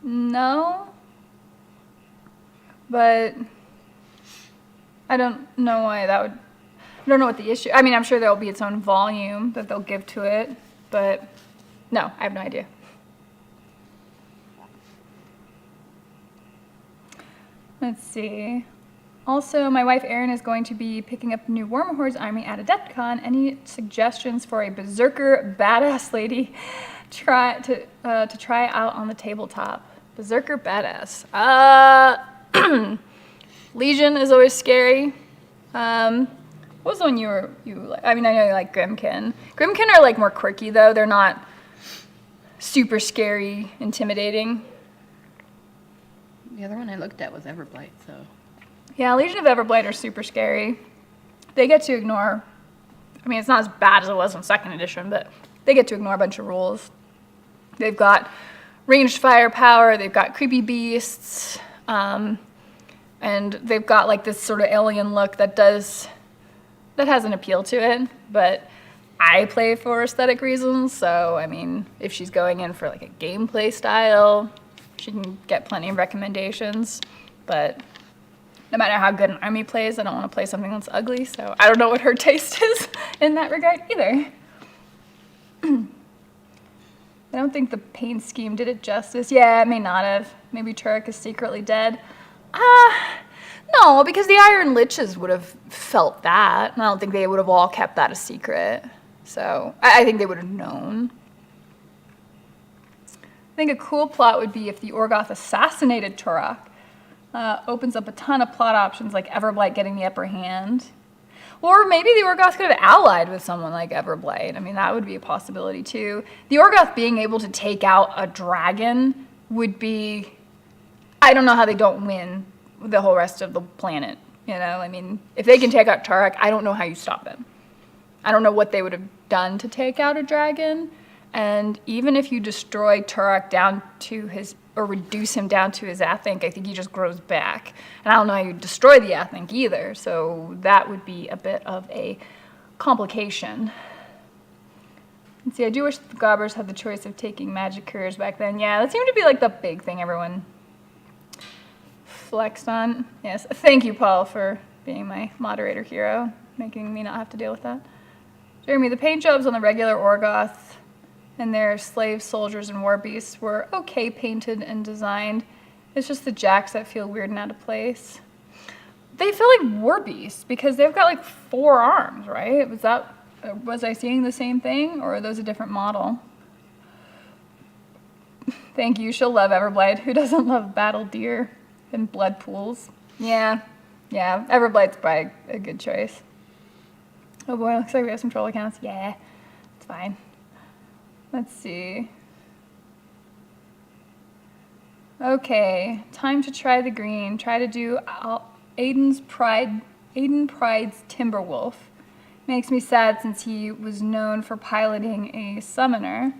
No. But I don't know why that would... I don't know what the issue... I mean, I'm sure there'll be its own volume that they'll give to it, but... No, I have no idea. Let's see. Also, my wife Erin is going to be picking up the new Warmahorde's army at Adepticon. Any suggestions for a berserker badass lady to try out on the tabletop? Berserker badass. Legion is always scary. What was the one you like? I mean, I know you like Grimkin. Grimkin are like more quirky though. They're not super scary, intimidating. The other one I looked at was Everblight, so. Yeah, Legion of Everblight are super scary. They get to ignore, I mean, it's not as bad as it was in 2nd edition, but they get to ignore a bunch of rules. They've got ranged firepower, they've got creepy beasts, and they've got like this sort of alien look that has an appeal to it, but I play for aesthetic reasons, so I mean, if she's going in for like a gameplay style, she can get plenty of recommendations, but no matter how good an army plays, I don't want to play something that's ugly, so I don't know what her taste is in that regard either. I don't think the paint scheme did it justice. Yeah, it may not have. Maybe Turok is secretly dead. No, because the Iron Liches would have felt that, and I don't think they would have all kept that a secret. So I think they would have known. I think a cool plot would be if the Orgoth assassinated Turok. Opens up a ton of plot options like Everblight getting the upper hand. Or maybe the Orgoth could have allied with someone like Everblight. I mean, that would be a possibility too. The Orgoth being able to take out a dragon would be, I don't know how they don't win the whole rest of the planet. You know, I mean, if they can take out Turek, I don't know how you stop them. I don't know what they would have done to take out a dragon. And even if you destroy Turek down to his, or reduce him down to his Athink, I think he just grows back. And I don't know how you destroy the Athink either, so that would be a bit of a complication. Let's see, I do wish the Gobbers had the choice of taking magic couriers back then. Yeah, that seemed to be like the big thing everyone flexed on. Yes, thank you, Paul, for being my moderator hero, making me not have to deal with that. Jeremy, the paint jobs on the regular Orgoth and their slave soldiers and war beasts were okay painted and designed. It's just the jacks that feel weird and out of place. They feel like war beasts because they've got like 4 arms, right? Was I seeing the same thing, or are those a different model? Thank you. She'll love Everblight. Who doesn't love battle deer and blood pools? Yeah. Everblight's probably a good choice. Oh boy, looks like we have some troll accounts. Yeah, it's fine. Let's see. Okay, time to try the green. Try to do Aiden Pride's Timberwolf. Makes me sad since he was known for piloting a summoner.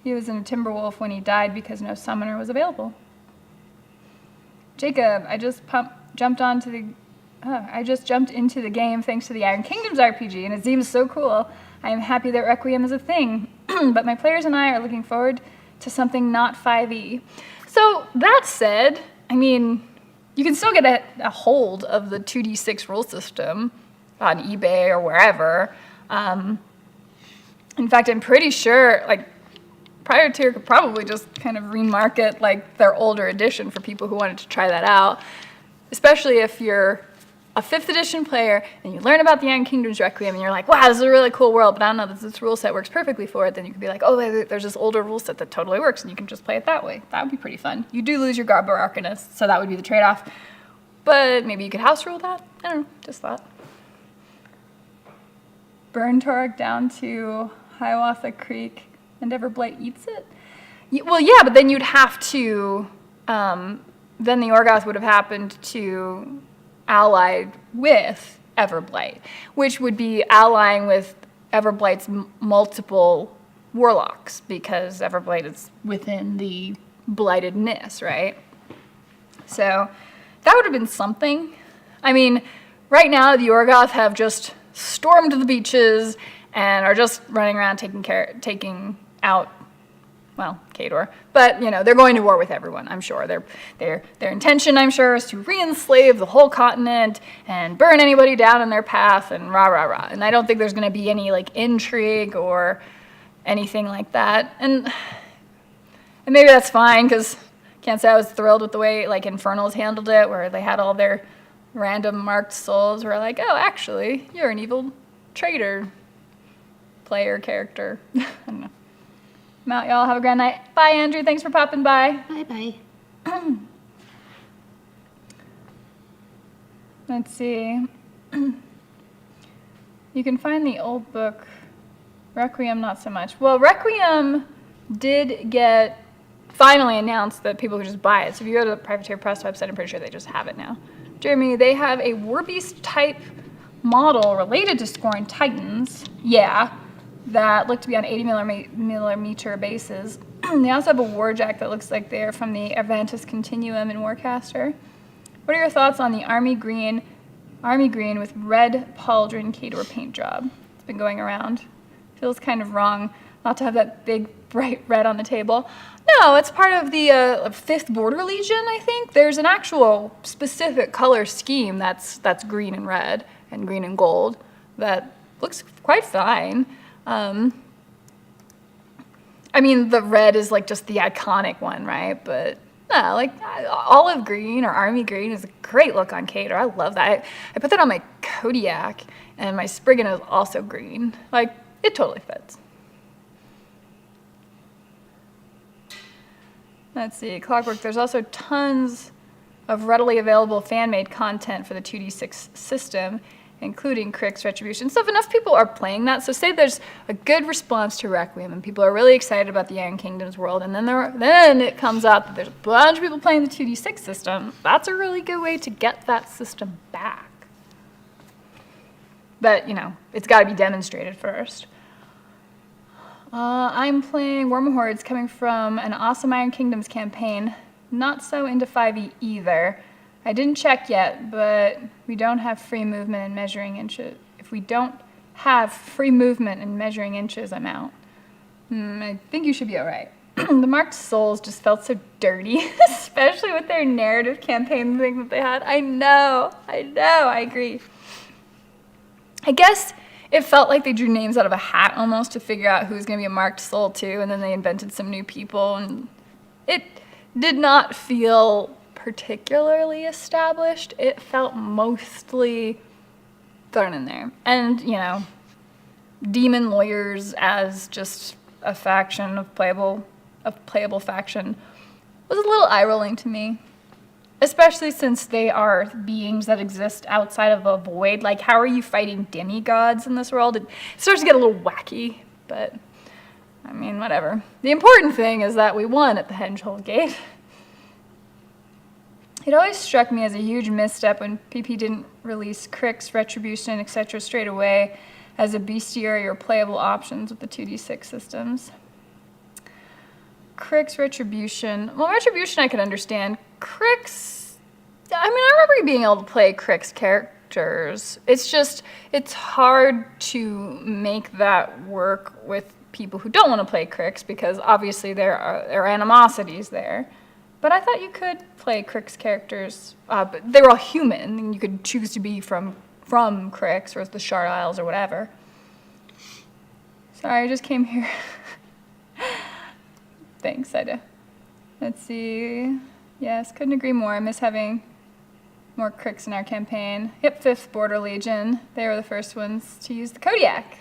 He was in a Timberwolf when he died because no summoner was available. Jacob, I just jumped into the game thanks to the Iron Kingdoms RPG, and it seems so cool. I am happy that Requiem is a thing, but my players and I are looking forward to something not 5e. So that said, I mean, you can still get a hold of the 2d6 rule system on eBay or wherever. In fact, I'm pretty sure, like, Prior Tier could probably just kind of remarket like their older edition for people who wanted to try that out, especially if you're a 5th edition player and you learn about the Iron Kingdoms Requiem and you're like, wow, this is a really cool world, but I don't know that this rule set works perfectly for it. Then you could be like, oh, there's this older rule set that totally works, and you can just play it that way. That would be pretty fun. You do lose your Garbo Arcanist, so that would be the trade-off. But maybe you could house rule that. I don't know, just thought. Burn Torek down to Hiawatha Creek and Everblight eats it? Well, yeah, but then you'd have to, then the Orgoth would have happened to allied with Everblight, which would be allying with Everblight's multiple warlocks, because Everblight is within the blightedness, right? So that would have been something. I mean, right now the Orgoth have just stormed the beaches and are just running around taking out, well, Khador, but you know, they're going to war with everyone, I'm sure. Their intention, I'm sure, is to re-enslave the whole continent and burn anybody down in their path and rah, rah, rah. And I don't think there's going to be any like intrigue or anything like that. And maybe that's fine, because can't say I was thrilled with the way like Infernals handled it, where they had all their random marked souls who are like, oh, actually, you're an evil traitor player character. I don't know. I'm out, y'all. Have a grand night. Bye, Andrew. Thanks for popping by. Bye-bye. Let's see. You can find the old book. Requiem, not so much. Well, Requiem did get finally announced that people could just buy it. So if you go to the Privateer Press website, I'm pretty sure they just have it now. Jeremy, they have a Warbeast type model related to Scorn Titans. Yeah. That look to be on 80 millimeter bases. They also have a Warjack that looks like they're from the Avantis Continuum in Warcaster. What are your thoughts on the Army Green with red Pauldron Khador paint job? It's been going around. Feels kind of wrong not to have that big bright red on the table. No, it's part of the 5th Border Legion, I think. There's an actual specific color scheme that's green and red and green and gold that looks quite fine. I mean, the red is like just the iconic one, right? But no, like olive green or army green is a great look on Khador. I love that. I put that on my Kodiak, and my Spriggan is also green. Like, it totally fits. Let's see, Clockwork. There's also tons of readily available fan-made content for the 2d6 system, including Crick's Retribution. So if enough people are playing that, so say there's a good response to Requiem and people are really excited about the Iron Kingdoms world, and then it comes out that there's a bunch of people playing the 2d6 system, that's a really good way to get that system back. But, you know, it's got to be demonstrated first. I'm playing Warhammer Hordes coming from an awesome Iron Kingdoms campaign. Not so into 5e either. I didn't check yet, but we don't have free movement and measuring inches. If we don't have free movement and measuring inches, I'm out. I think you should be all right. The Marked Souls just felt so dirty, especially with their narrative campaign thing that they had. I know, I agree. I guess it felt like they drew names out of a hat almost to figure out who's going to be a Marked Soul too, and then they invented some new people, and it did not feel particularly established. It felt mostly thrown in there. And, you know, demon lawyers as just a faction of playable faction was a little eye-rolling to me. Especially since they are beings that exist outside of a void. Like, how are you fighting demigods in this world? It starts to get a little wacky, but, I mean, whatever. The important thing is that we won at the Hedgehole Gate. It always struck me as a huge misstep when PP didn't release Crick's Retribution, etc. straight away as a bestiary or playable options with the 2d6 systems. Crick's Retribution. Well, Retribution I could understand. Crick's, I mean, I remember being able to play Crick's characters. It's just, it's hard to make that work with people who don't want to play Crick's because obviously there are animosities there. But I thought you could play Crick's characters, but they were all human, and you could choose to be from Crick's or the Shard Isles or whatever. Sorry, I just came here. Thanks, Ida. Let's see. Yes, couldn't agree more. I miss having more Cricks in our campaign. Yep, 5th Border Legion. They were the first ones to use the Kodiak.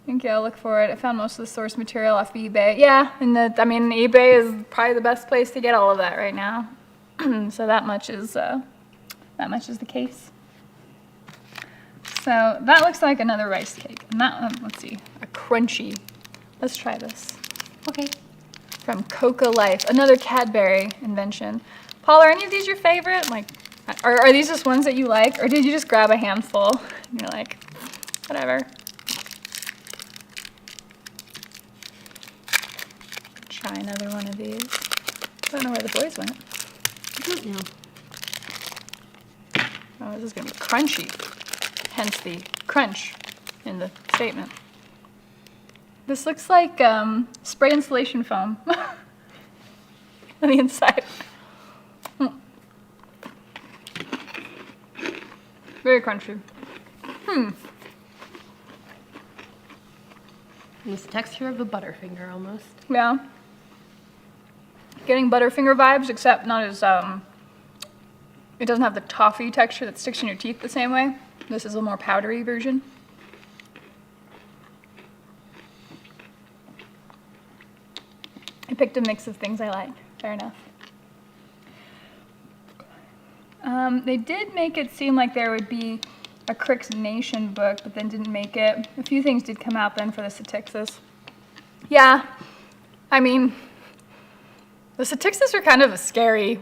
Thank you, I'll look for it. I found most of the source material off eBay. Yeah, and eBay is probably the best place to get all of that right now. So that much is the case. So that looks like another rice cake. And that one, let's see, a crunchy. Let's try this. Okay. From Coca Life, another Cadbury invention. Paul, are any of these your favorite? Like, are these just ones that you like, or did you just grab a handful and you're like, whatever? Try another one of these. I don't know where the boys went. I don't know. Oh, this is gonna be crunchy. Hence the crunch in the statement. This looks like spray insulation foam on the inside. Very crunchy. It's the texture of a Butterfinger almost. Yeah. Getting Butterfinger vibes, except not as, it doesn't have the toffee texture that sticks in your teeth the same way. This is a more powdery version. I picked a mix of things I like. Fair enough. They did make it seem like there would be a Crick's Nation book, but then didn't make it. A few things did come out then for the Satixis. Yeah, I mean, the Satixis are kind of a scary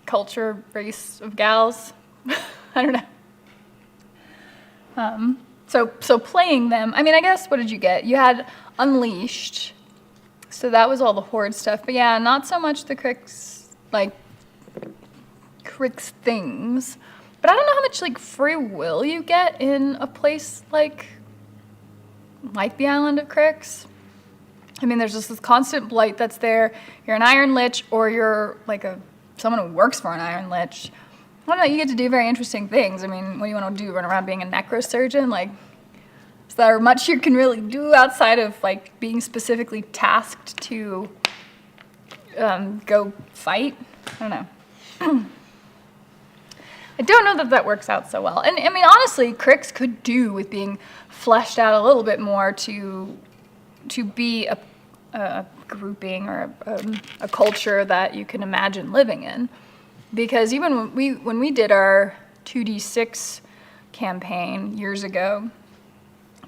culture race of gals. I don't know. So playing them, I mean, I guess, what did you get? You had Unleashed, so that was all the Horde stuff. But yeah, not so much the Crick's, like, Crick's things. But I don't know how much, like, free will you get in a place like the island of Crick's. I mean, there's just this constant blight that's there. You're an Iron Lich, or you're, like, someone who works for an Iron Lich. I don't know, you get to do very interesting things. I mean, what do you want to do? Run around being a necrosurgeon? Like, is there much you can really do outside of, like, being specifically tasked to go fight? I don't know. I don't know that works out so well. And, I mean, honestly, Crick's could do with being fleshed out a little bit more to be a grouping or a culture that you can imagine living in. because even when we did our 2d6 campaign years ago,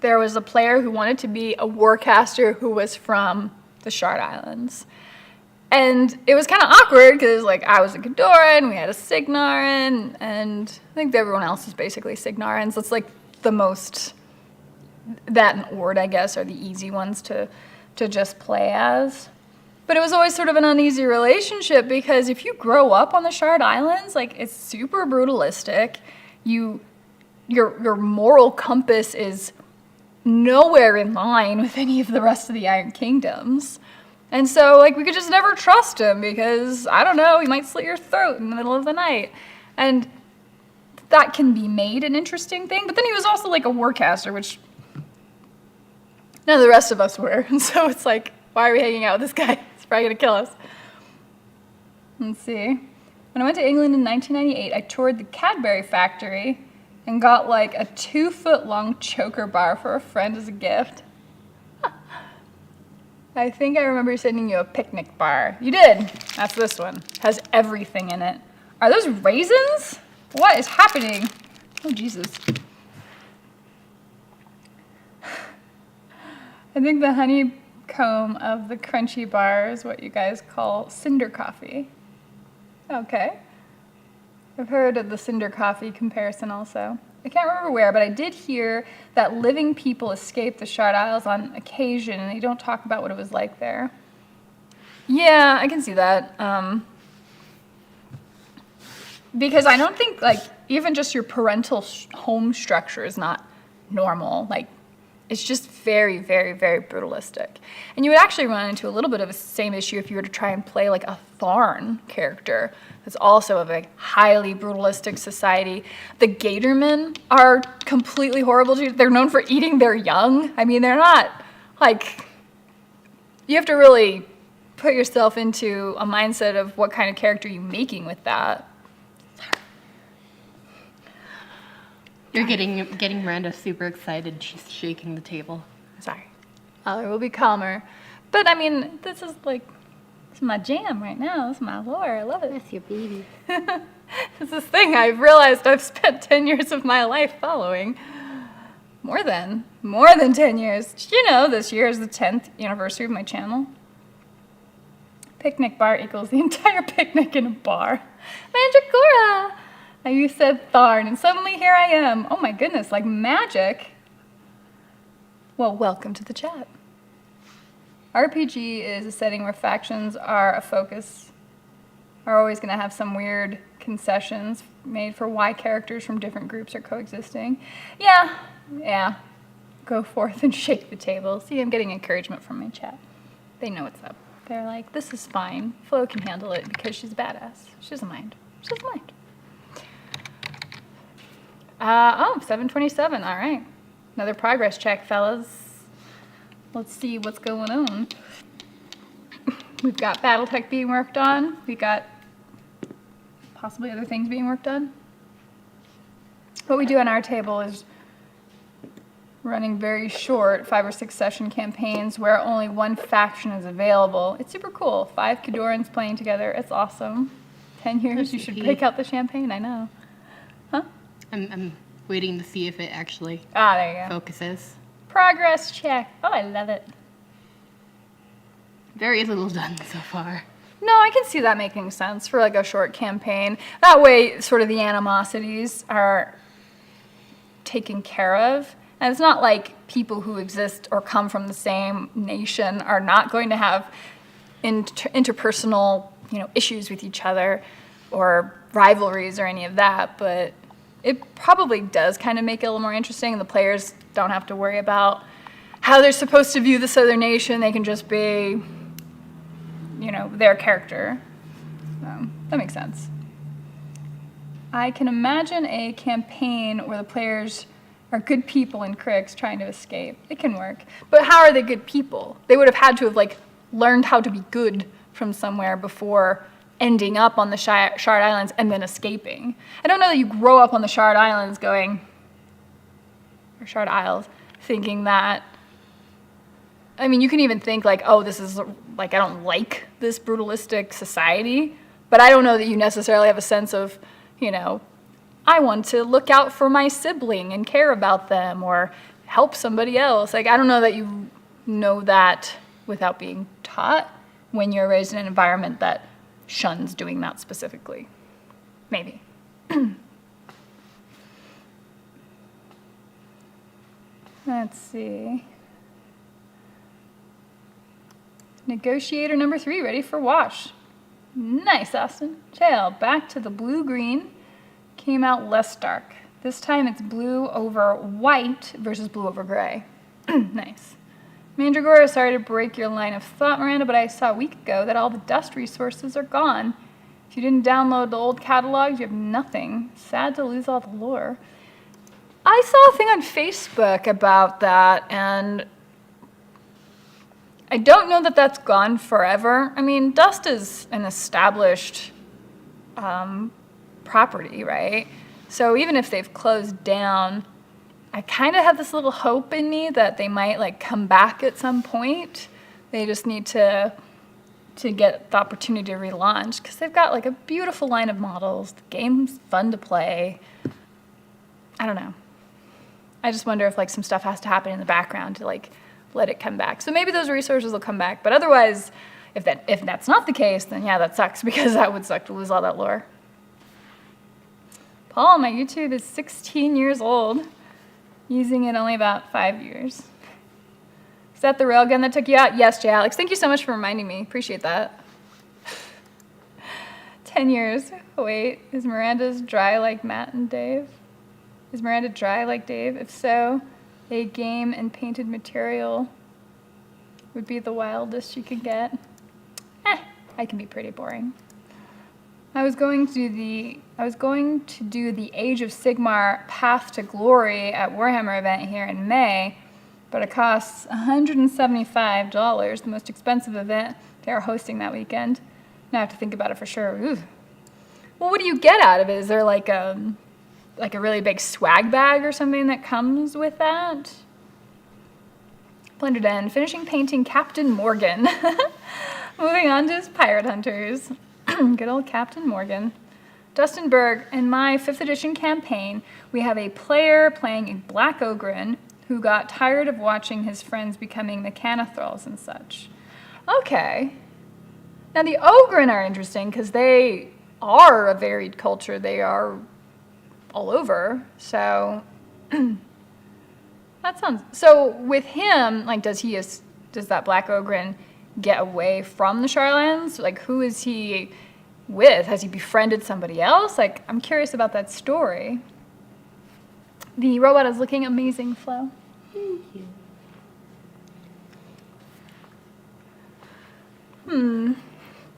there was a player who wanted to be a warcaster who was from the Shard Islands. And it was kind of awkward because, like, I was a Ghidoran, we had a Signarin, and I think everyone else is basically Signarans. That's, like, the most, that and Ord, I guess, are the easy ones to just play as. But it was always sort of an uneasy relationship because if you grow up on the Shard Islands, like, it's super brutalistic. Your moral compass is nowhere in line with any of the rest of the Iron Kingdoms. And so, like, we could just never trust him because, I don't know, he might slit your throat in the middle of the night. And that can be made an interesting thing. But then he was also, like, a warcaster, which none of the rest of us were. And so it's like, why are we hanging out with this guy? He's probably going to kill us. Let's see. When I went to England in 1998, I toured the Cadbury factory and got, like, a 2-foot-long choker bar for a friend as a gift. I think I remember sending you a picnic bar. You did. That's this one. Has everything in it. Are those raisins? What is happening? Oh, Jesus. I think the honeycomb of the crunchy bar is what you guys call cinder coffee. Okay. I've heard of the cinder coffee comparison also. I can't remember where, but I did hear that living people escape the Shard Isles on occasion, and they don't talk about what it was like there. Yeah, I can see that. Because I don't think, like, even just your parental home structure is not normal. Like, it's just very, very, very brutalistic. And you would actually run into a little bit of the same issue if you were to try and play, like, a Tharn character. It's also a highly brutalistic society. The Gatormen are completely horrible. They're known for eating their young. I mean, they're not, like, you have to really put yourself into a mindset of what kind of character you're making with that. You're getting Miranda super excited. She's shaking the table. Sorry. I will be calmer. But, I mean, this is, like, it's my jam right now. It's my lore. I love it. That's your baby. It's this thing I've realized I've spent 10 years of my life following. More than 10 years. Did you know this year is the 10th anniversary of my channel? Picnic bar equals the entire picnic in a bar. Mandragora! Now you said Tharn, and suddenly here I am. Oh my goodness, like magic. Well, welcome to the chat. RPG is a setting where factions are a focus, are always going to have some weird concessions made for why characters from different groups are coexisting. Yeah. Go forth and shake the table. See, I'm getting encouragement from my chat. They know what's up. They're like, this is fine. Flo can handle it because she's badass. She doesn't mind. 727, all right. Another progress check, fellas. Let's see what's going on. We've got Battletech being worked on. We got possibly other things being worked on. What we do on our table is running very short 5 or 6 session campaigns where only one faction is available. It's super cool. 5 Ghidorans playing together. It's awesome. 10 years, you should break out the champagne. I know. Huh? I'm waiting to see if it actually there you go. focuses. Progress check. Oh, I love it. Very little done so far. No, I can see that making sense for like a short campaign. That way, sort of the animosities are taken care of. And it's not like people who exist or come from the same nation are not going to have interpersonal, issues with each other or rivalries or any of that. But it probably does kind of make it a little more interesting. And the players don't have to worry about how they're supposed to view this other nation. They can just be, their character. So that makes sense. I can imagine a campaign where the players are good people in Crix trying to escape. It can work. But how are they good people? They would have had to have learned how to be good from somewhere before ending up on the Shard Islands and then escaping. I don't know that you grow up on the Shard Islands or Shard Isles, thinking that, you can even think this is, I don't like this brutalistic society, But I don't know that you necessarily have a sense of, you know, I want to look out for my sibling and care about them or help somebody else. Like, I don't know that you know that without being taught when you're raised in an environment that shuns doing that specifically. Maybe. Let's see. Negotiator number 3, ready for wash. Nice, Austin. Tail, back to the blue-green. Came out less dark. This time it's blue over white versus blue over gray. Nice. Mandragora, sorry to break your line of thought, Miranda, but I saw a week ago that all the dust resources are gone. If you didn't download the old catalogs, you have nothing. Sad to lose all the lore. I saw a thing on Facebook about that, and I don't know that that's gone forever. I mean, dust is an established property, right? So even if they've closed down, I kind of have this little hope in me that they might like come back at some point. They just need to get the opportunity to relaunch because they've got like a beautiful line of models. The game's fun to play. I don't know. I just wonder if like some stuff has to happen in the background to like let it come back. So maybe those resources will come back. But otherwise, if that's not the case, then yeah, that sucks because that would suck to lose all that lore. Paul, my YouTube is 16 years old. Using it only about 5 years. Is that the railgun that took you out? Yes, J. Alex. Thank you so much for reminding me. Appreciate that. 10 years. Oh, wait, is Miranda's dry like Matt and Dave? Is Miranda dry like Dave? If so, a game and painted material would be the wildest you could get. I can be pretty boring. I was going to do the Age of Sigmar Path to Glory at Warhammer event here in May, but it costs $175, the most expensive event they are hosting that weekend. Now I have to think about it for sure. Ooh. Well, what do you get out of it? Is there like a really big swag bag or something that comes with that? Blended Den, finishing painting Captain Morgan. Moving on to his Pirate Hunters. Good old Captain Morgan. Dustin Berg, in my 5th edition campaign, we have a player playing a Black Ogren who got tired of watching his friends becoming Mechanothralls and such. Okay. Now the Ogren are interesting because they are a varied culture. They are all over. So that sounds... So with him, like, does that Black Ogren get away from the Shardlands? Like, who is he with? Has he befriended somebody else? Like, I'm curious about that story. The robot is looking amazing, Flo. Thank you.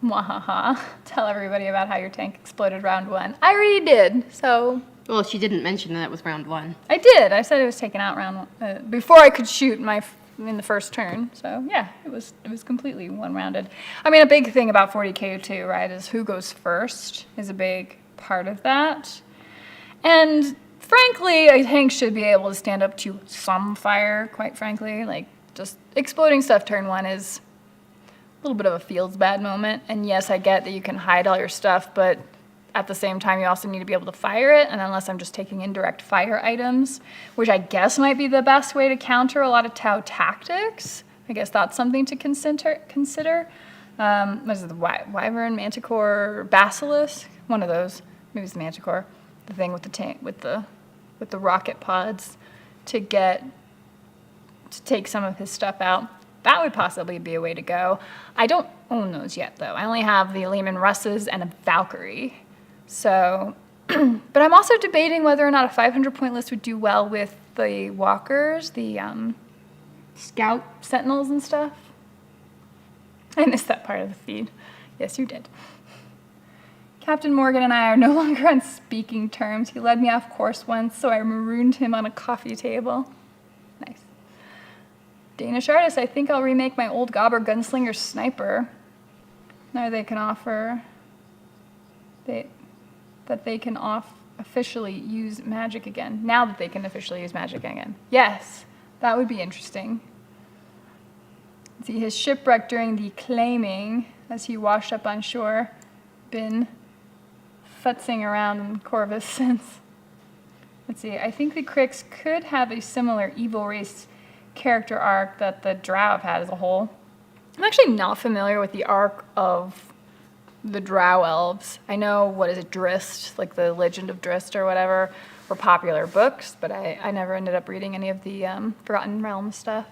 Mwahaha. Tell everybody about how your tank exploded round 1. I already did, so... Well, she didn't mention that it was round 1. I did. I said it was taken out round 1, before I could shoot in the first turn. So yeah, it was completely one-rounded. I mean, a big thing about 40k too, right, is who goes first is a big part of that. And frankly, a tank should be able to stand up to some fire, quite frankly. Like, just exploding stuff turn 1 is a little bit of a feels bad moment. And yes, I get that you can hide all your stuff, but at the same time, you also need to be able to fire it, and unless I'm just taking indirect fire items, which I guess might be the best way to counter a lot of Tau tactics, I guess that's something to consider. What is it, the Wyvern, Manticore, Basilisk? One of those. Maybe it's the Manticore. The thing with the tank, with the rocket pods to take some of his stuff out. That would possibly be a way to go. I don't own those yet, though. I only have the Lehman Russes and a Valkyrie. So, but I'm also debating whether or not a 500-point list would do well with the walkers, the scout sentinels and stuff. I missed that part of the feed. Yes, you did. Captain Morgan and I are no longer on speaking terms. He led me off course once, so I marooned him on a coffee table. Nice. Danish artist, I think I'll remake my old Gobber Gunslinger Sniper. Now they can offer... that they can officially use magic again. Now that they can officially use magic again. Yes, that would be interesting. See, his shipwreck during the claiming as he washed up on shore been futzing around in Corvus since. Let's see, I think the Crix could have a similar evil race character arc that the Drow have had as a whole. I'm actually not familiar with the arc of the Drow elves. I know, what is it, Drist, like the Legend of Drist or whatever, were popular books, but I never ended up reading any of the Forgotten Realms stuff.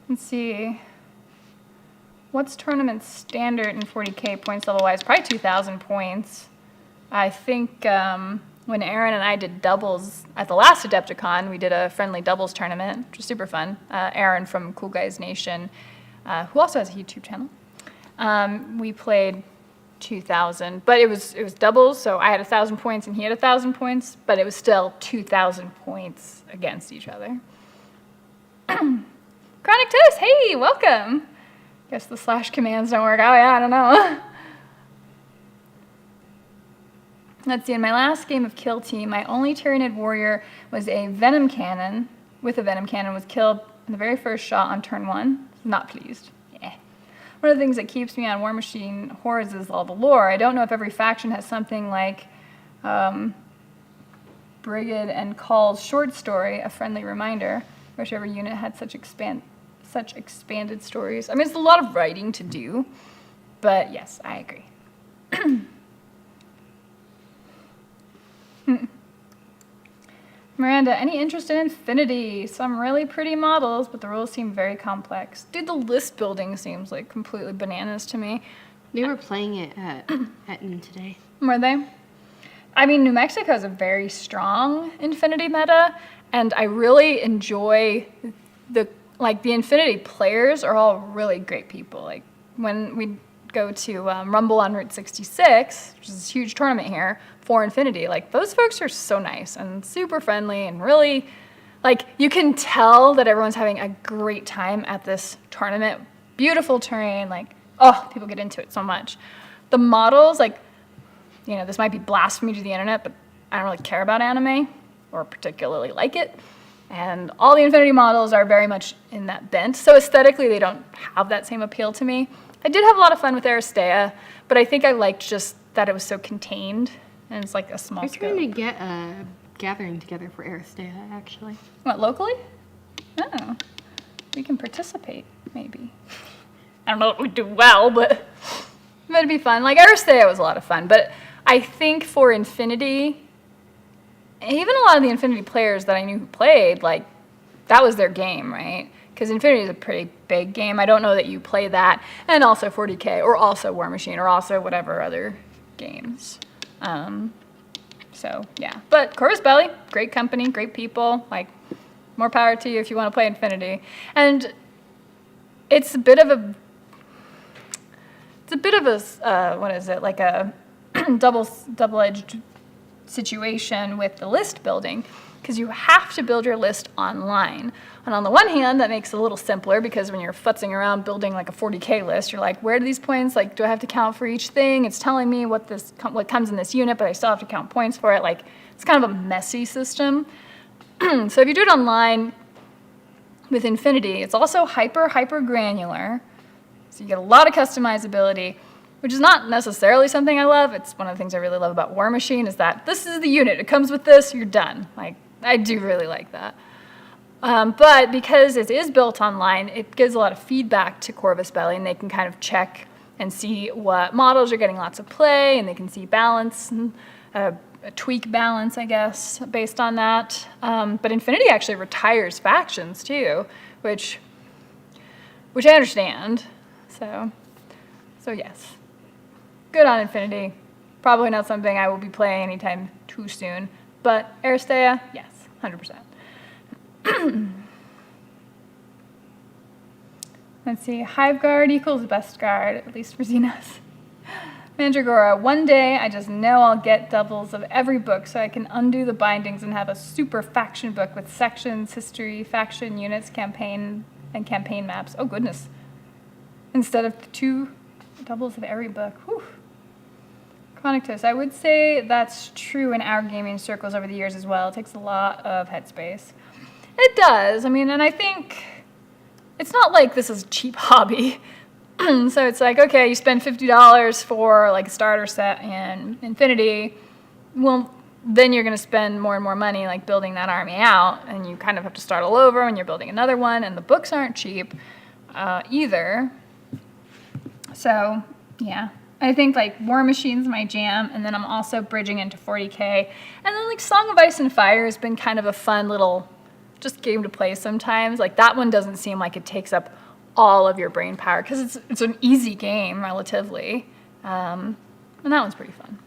Let's see. What's tournament standard in 40K points level-wise? Probably 2,000 points. I think when Aaron and I did doubles at the last Adepticon, we did a friendly doubles tournament, which was super fun. Aaron from Cool Guys Nation, who also has a YouTube channel. We played 2,000, but it was doubles, so I had 1,000 points and he had 1,000 points, but it was still 2,000 points against each other. Chronic Toast, hey, welcome. Guess the slash commands don't work. Oh yeah, I don't know. Let's see, in my last game of Kill Team, my only Tyranid warrior was a Venom Cannon, was killed in the very first shot on turn 1. Not pleased. Yeah. One of the things that keeps me on War Machine Hordes is all the lore. I don't know if every faction has something like Brigid and Call's short story, A Friendly Reminder. Wish every unit had such expanded stories. I mean, it's a lot of writing to do, but yes, I agree. Miranda, any interest in Infinity? Some really pretty models, but the rules seem very complex. Dude, the list building seems like completely bananas to me. They were playing it at noon today. Were they? I mean, New Mexico is a very strong Infinity meta, and I really enjoy the Infinity players are all really great people. Like when we go to Rumble on Route 66, which is a huge tournament here for Infinity, like those folks are so nice and super friendly and really, like, you can tell that everyone's having a great time at this tournament. Beautiful terrain, like, oh, people get into it so much. The models, like, you know, this might be blasphemy to the internet, but I don't really care about anime or particularly like it. And all the Infinity models are very much in that bent. So aesthetically, they don't have that same appeal to me. I did have a lot of fun with Aristea, but I think I liked just that it was so contained and it's like a small scope. I'm trying to get a gathering together for Aristea, actually. What, locally? Oh, we can participate, maybe. I don't know if we'd do well, but it'd be fun. Like, Aristea was a lot of fun, but I think for Infinity, even a lot of the Infinity players that I knew who played, like, that was their game, right? Because Infinity is a pretty big game. I don't know that you play that, and also 40K, or also War Machine, or also whatever other games. So, yeah. But Corvus Belli, great company, great people. Like, more power to you if you want to play Infinity. And it's a bit of a, what is it, like a double-edged situation with the list building, because you have to build your list online. And on the one hand, that makes it a little simpler, because when you're futzing around building like a 40K list, you're like, where do these points, like, do I have to count for each thing? It's telling me what comes in this unit, but I still have to count points for it. Like, it's kind of a messy system. So if you do it online with Infinity, it's also hyper granular. So you get a lot of customizability, which is not necessarily something I love. It's one of the things I really love about War Machine is that this is the unit. It comes with this, you're done. Like, I do really like that. But because it is built online, it gives a lot of feedback to Corvus Belli, and they can kind of check and see what models are getting lots of play, and they can see balance, and, tweak balance, I guess, based on that. But Infinity actually retires factions too, which I understand. So yes. Good on Infinity. Probably not something I will be playing anytime too soon. But Aristea, yes, 100%. Let's see. Hive Guard equals best guard, at least for Xenos. Mandragora, one day I just know I'll get doubles of every book so I can undo the bindings and have a super faction book with sections, history, faction, units, campaign, and campaign maps. Oh, goodness. Instead of 2 doubles of every book. Whew. Chronic, I would say that's true in our gaming circles over the years as well. It takes a lot of headspace. It does. I mean, and I think it's not like this is a cheap hobby. So it's like, okay, you spend $50 for like a starter set in Infinity. Well, then you're going to spend more and more money like building that army out, and you kind of have to start all over when you're building another one, and the books aren't cheap either. So yeah, I think like War Machine's my jam, and then I'm also bridging into 40K, and then like Song of Ice and Fire has been kind of a fun little just game to play sometimes. Like that one doesn't seem like it takes up all of your brain power because it's an easy game relatively, and that one's pretty fun.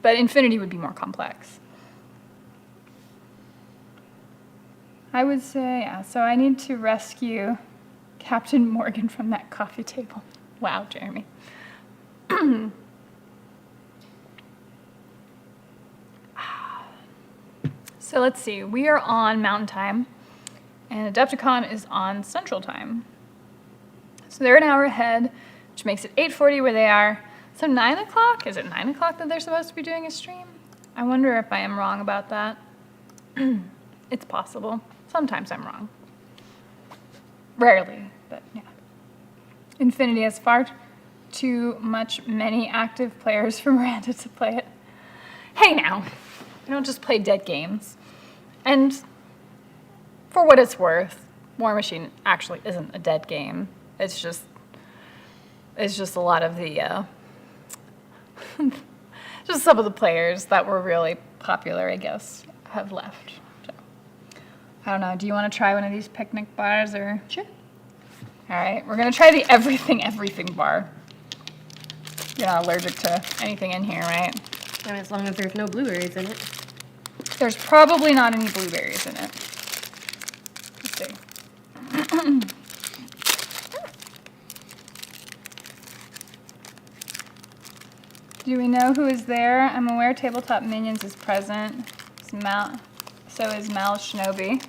But Infinity would be more complex. I would say, yeah, so I need to rescue Captain Morgan from that coffee table. Wow, Jeremy. So let's see, we are on Mountain Time, and Adepticon is on Central Time. So they're an hour ahead, which makes it 8:40 where they are. So 9 o'clock? Is it 9 o'clock that they're supposed to be doing a stream? I wonder if I am wrong about that. It's possible. Sometimes I'm wrong. Rarely, but yeah. Infinity has far too many active players for Miranda to play it. Hey now, I don't just play dead games. And for what it's worth, War Machine actually isn't a dead game. It's just a lot of the just some of the players that were really popular, I guess, have left. So, I don't know. Do you want to try one of these picnic bars or? Sure. All right, we're gonna try the everything bar. You're not allergic to anything in here, right? I mean, as long as there's no blueberries in it. There's probably not any blueberries in it. Let's see. Do we know who is there? I'm aware Tabletop Minions is present. So is Mal Shinobi.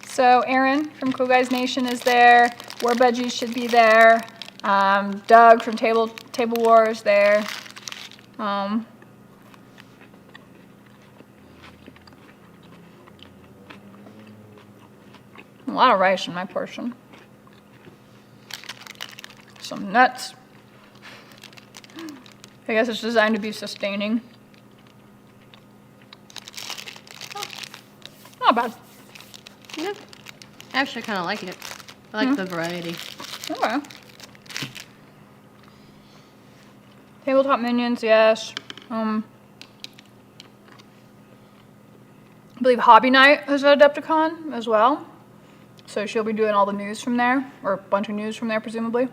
So Aaron from Cool Guys Nation is there. War Budgies should be there. Doug from Table War is there. A lot of rice in my portion. Some nuts. I guess it's designed to be sustaining. Oh, not bad. Yeah. I actually kind of like it. I like the variety. Okay. Tabletop Minions, yes. I believe Hobby Night is at Adepticon as well. So she'll be doing all the news from there, or a bunch of news from there, presumably.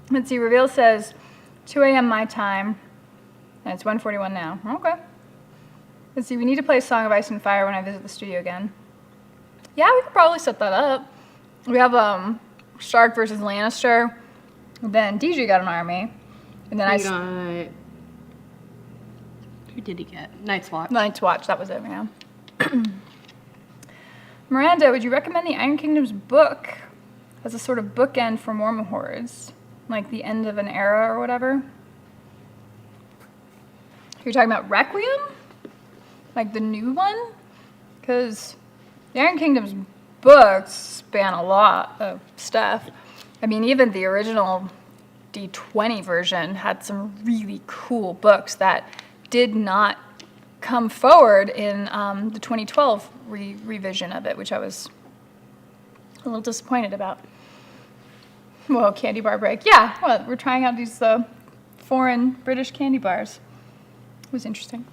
Let's see, Reveal says 2 a.m. my time, and it's 1:41 now. Okay. Let's see, we need to play Song of Ice and Fire when I visit the studio again. Yeah, we could probably set that up. We have Stark versus Lannister. Then DJ got an army, and then Who did he get? Night's Watch. Night's Watch, that was it, yeah. Miranda, would you recommend the Iron Kingdom's book as a sort of bookend for Mormon hordes? Like the end of an era or whatever? You're talking about Requiem? Like the new one? Because the Iron Kingdom's books span a lot of stuff. I mean, even the original D20 version had some really cool books that did not come forward in the 2012 revision of it, which I was a little disappointed about. Whoa, candy bar break. Yeah, well, we're trying out these foreign British candy bars. It was interesting.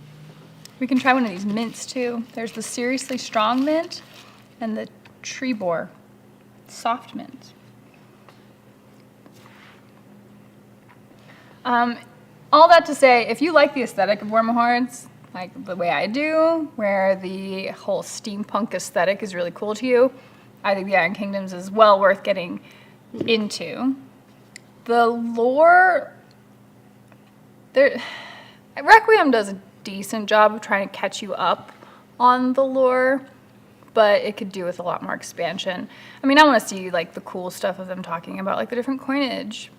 We can try one of these mints, too. There's the Seriously Strong mint and the Trebor soft mint. All that to say, if you like the aesthetic of Warhammer Hordes, like the way I do, where the whole steampunk aesthetic is really cool to you, I think the Iron Kingdoms is well worth getting into. The lore, Requiem does a decent job of trying to catch you up on the lore, but it could do with a lot more expansion. I mean, I want to see like the cool stuff of them talking about like the different coinage.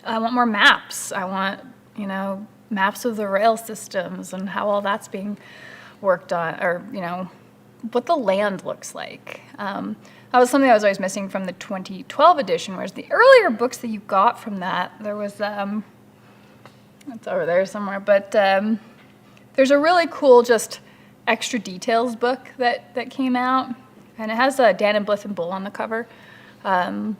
I want more maps. I want, maps of the rail systems and how all that's being worked on, or, what the land looks like. That was something that was always missing from the 2012 edition, whereas the earlier books that you got from that, there was, it's over there somewhere, but there's a really cool just extra details book that came out, and it has Dan and Blith and Bull on the cover. And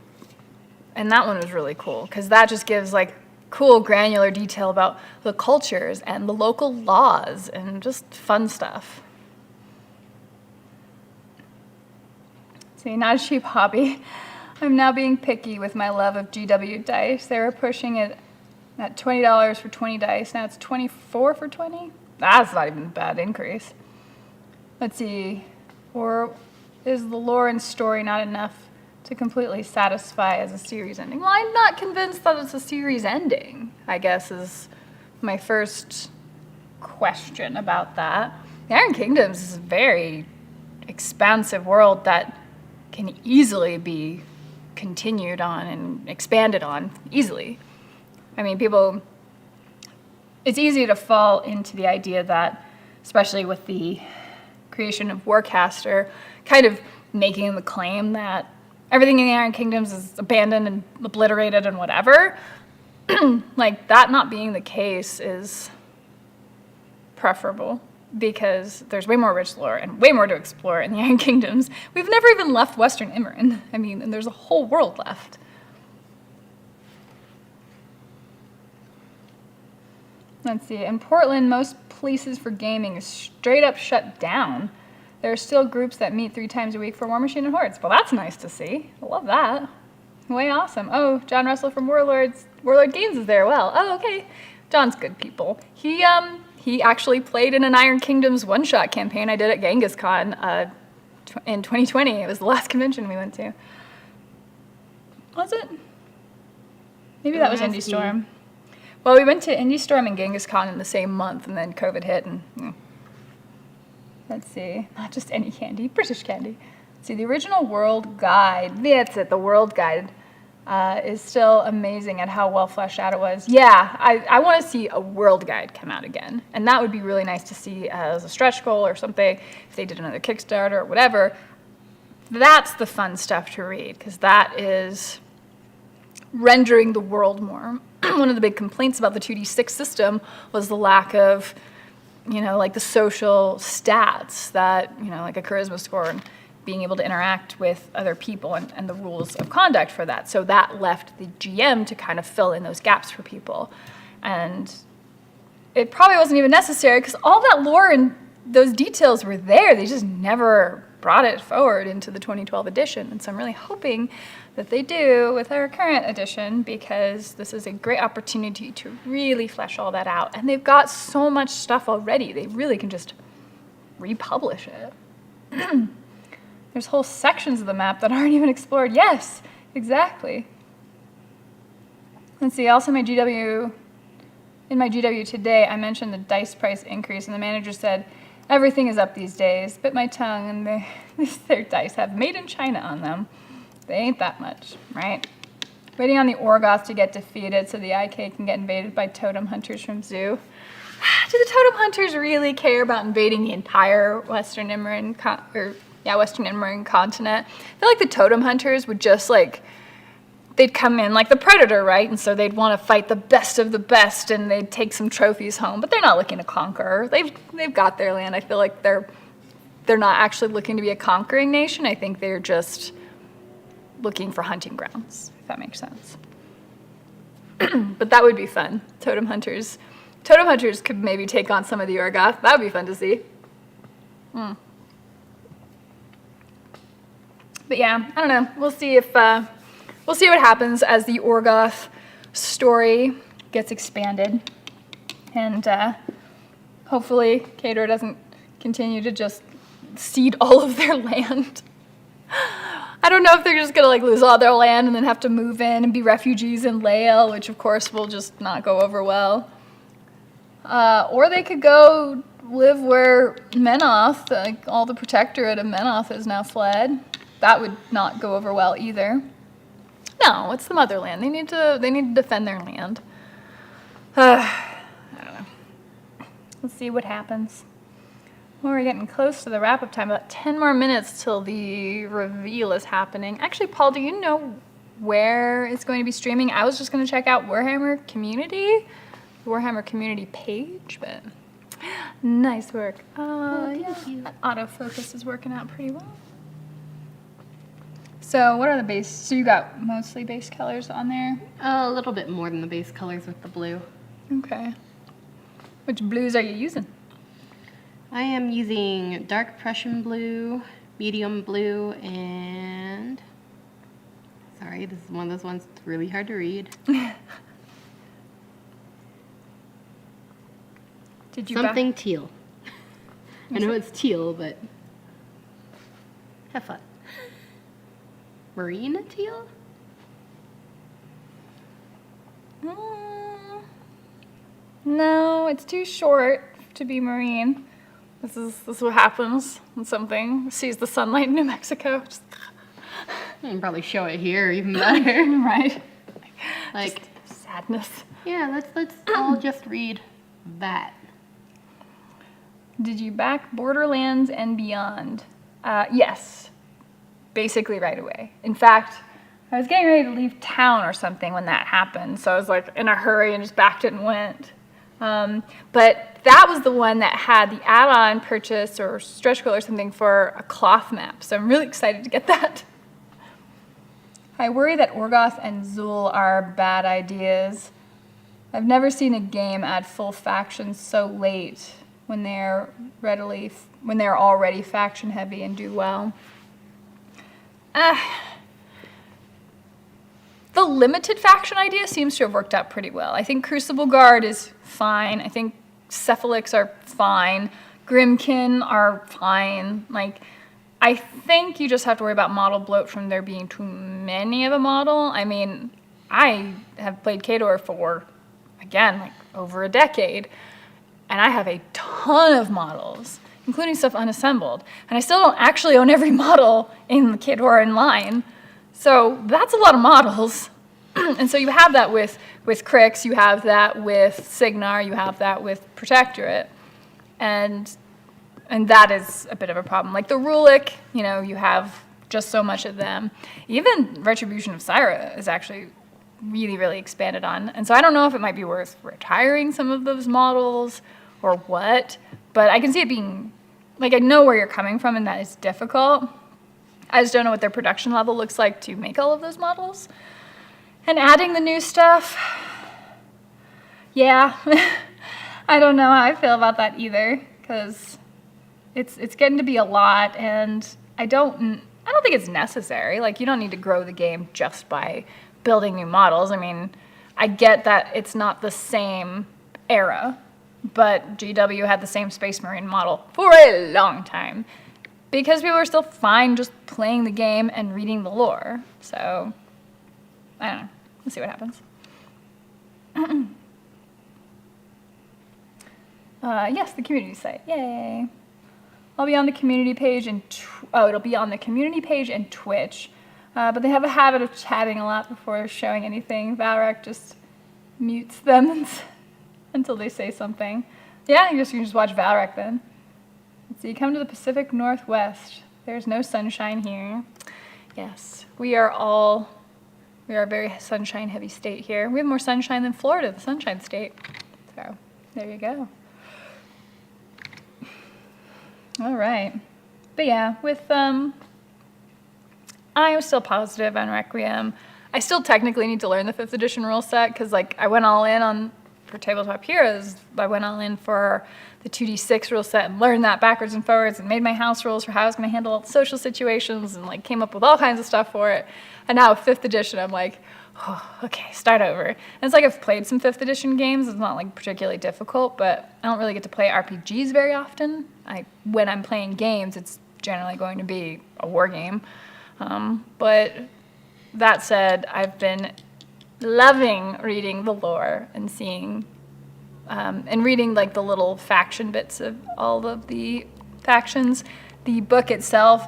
that one was really cool, because that just gives like cool granular detail about the cultures and the local laws and just fun stuff. See, not a cheap hobby. I'm now being picky with my love of GW dice. They were pushing it at $20 for 20 dice. Now it's $24 for 20? That's not even a bad increase. Let's see. Or is the lore and story not enough to completely satisfy as a series ending? Well, I'm not convinced that it's a series ending, I guess, is my first question about that. The Iron Kingdoms is a very expansive world that can easily be continued on and expanded on easily. I mean, it's easy to fall into the idea that, especially with the creation of Warcaster, kind of making the claim that everything in the Iron Kingdoms is abandoned and obliterated and whatever. Like, that not being the case is preferable, because there's way more rich lore and way more to explore in the Iron Kingdoms. We've never even left Western Imran. I mean, and there's a whole world left. Let's see. In Portland, most places for gaming is straight up shut down. There are still groups that meet 3 times a week for War Machine and Hordes. Well, that's nice to see. I love that. Way awesome. Oh, John Russell from Warlord Games is there. Well, oh, okay. John's good people. He actually played in an Iron Kingdoms one-shot campaign I did at Genghis Khan in 2020. It was the last convention we went to. Was it? Maybe that was Indie Storm. Well, we went to Indie Storm and Genghis Khan in the same month, and then COVID hit, and let's see, not just any candy, British candy. Let's see, the original World Guide, that's it, the World Guide, is still amazing at how well fleshed out it was. Yeah, I want to see a World Guide come out again, and that would be really nice to see as a stretch goal or something, if they did another Kickstarter or whatever. That's the fun stuff to read, because that is rendering the world more. One of the big complaints about the 2d6 system was the lack of, like the social stats that, like a charisma score and being able to interact with other people and the rules of conduct for that. So that left the GM to kind of fill in those gaps for people. And it probably wasn't even necessary, because all that lore and those details were there. They just never brought it forward into the 2012 edition. And so I'm really hoping that they do with our current edition, because this is a great opportunity to really flesh all that out. And they've got so much stuff already. They really can just republish it. There's whole sections of the map that aren't even explored. Yes, exactly. Let's see, also in my GW today, I mentioned the dice price increase, and the manager said, everything is up these days. Bit my tongue, and their dice have made in China on them. They ain't that much, right? Waiting on the Orgoth to get defeated so the IK can get invaded by totem hunters from Zoo. Do the totem hunters really care about invading the entire Western Imran continent? I feel like the totem hunters would just they'd come in like the Predator, right? And so they'd want to fight the best of the best, and they'd take some trophies home, but they're not looking to conquer. They've got their land. I feel like they're not actually looking to be a conquering nation. I think they're just looking for hunting grounds, if that makes sense. But that would be fun. Totem hunters could maybe take on some of the Orgoth. That would be fun to see. But yeah, I don't know. We'll see what happens as the Orgoth story gets expanded, and hopefully Khador doesn't continue to just cede all of their land. I don't know if they're just gonna lose all their land and then have to move in and be refugees in Lael, which of course will just not go over well. Or they could go live where Menoth, all the protectorate of Menoth is now fled. That would not go over well either. No, it's the motherland. They need to defend their land. I don't know. Let's see what happens. we're getting close to the wrap-up time. About 10 more minutes till the reveal is happening. Actually, Paul, do you know where it's going to be streaming? I was just going to check out Warhammer Community page, but nice work. Thank you. That autofocus is working out pretty well. So what are the base? So you got mostly base colors on there? A little bit more than the base colors with the blue. Okay. Which blues are you using? I am using dark Prussian blue, medium blue, and... Sorry, this is one of those ones that's really hard to read. Did you Something teal. I know it's teal, but have fun. Marine teal? No, it's too short to be marine. This is what happens when something sees the sunlight in New Mexico. Just, You can probably show it here even better. right? Like, Just sadness. yeah, let's all just read that. Did you back Borderlands and Beyond? Yes, basically right away. In fact, I was getting ready to leave town or something when that happened, so I was like in a hurry and just backed it and went. But that was the one that had the add-on purchase or stretch goal or something for a cloth map, so I'm really excited to get that. I worry that Orgoth and Zul are bad ideas. I've never seen a game add full factions so late when they're already faction heavy and do well. The limited faction idea seems to have worked out pretty well. I think Crucible Guard is fine. I think Cephalics are fine. Grimkin are fine. Like, I think you just have to worry about model bloat from there being too many of a model. I mean, I have played Khador for, again, like over a decade, and I have a ton of models, including stuff unassembled, and I still don't actually own every model in the Khador in line. So that's a lot of models. And so you have that with Crix, you have that with Signar, you have that with Protectorate. And that is a bit of a problem. Like the Rulik, you have just so much of them. Even Retribution of Syra is actually really, really expanded on. And so I don't know if it might be worth retiring some of those models or what, but I can see it being, like, I know where you're coming from and that is difficult. I just don't know what their production level looks like to make all of those models. And adding the new stuff, yeah, I don't know how I feel about that either, because it's getting to be a lot, and I don't think it's necessary. Like, you don't need to grow the game just by building new models. I mean, I get that it's not the same era, but GW had the same Space Marine model for a long time, because people were still fine just playing the game and reading the lore. So, I don't know. Let's see what happens. Yes, the community site. Yay. I'll be on the community page and it'll be on the community page and Twitch. But they have a habit of chatting a lot before showing anything. Valrak just mutes them until they say something. Yeah, you can just watch Valrak then. Let's see, come to the Pacific Northwest. There's no sunshine here. Yes, we are a very sunshine heavy state here. We have more sunshine than Florida, the sunshine state. So, there you go. All right. But yeah, with, I am still positive on Requiem. I still technically need to learn the 5th edition rule set, because, like, I went all in for Tabletop Heroes. I went all in for the 2d6 rule set and learned that backwards and forwards and made my house rules for how I was going to handle all the social situations and, like, came up with all kinds of stuff for it. And now with 5th edition, I'm like, oh, okay, start over. And it's like I've played some 5th edition games. It's not, like, particularly difficult, but I don't really get to play RPGs very often. When I'm playing games, it's generally going to be a war game. But that said, I've been loving reading the lore and seeing and reading, like, the little faction bits of all of the factions. The book itself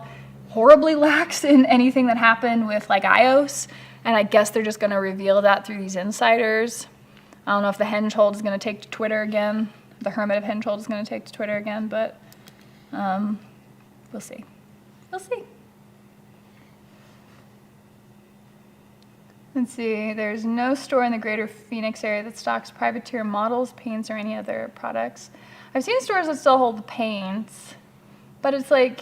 horribly lacks in anything that happened with, like, Ios, and I guess they're just going to reveal that through these insiders. I don't know if the Hengehold is going to take to Twitter again. The Hermit of Hengehold is going to take to Twitter again, but We'll see. We'll see. Let's see. There's no store in the greater Phoenix area that stocks privateer models, paints, or any other products. I've seen stores that still hold the paints, but it's like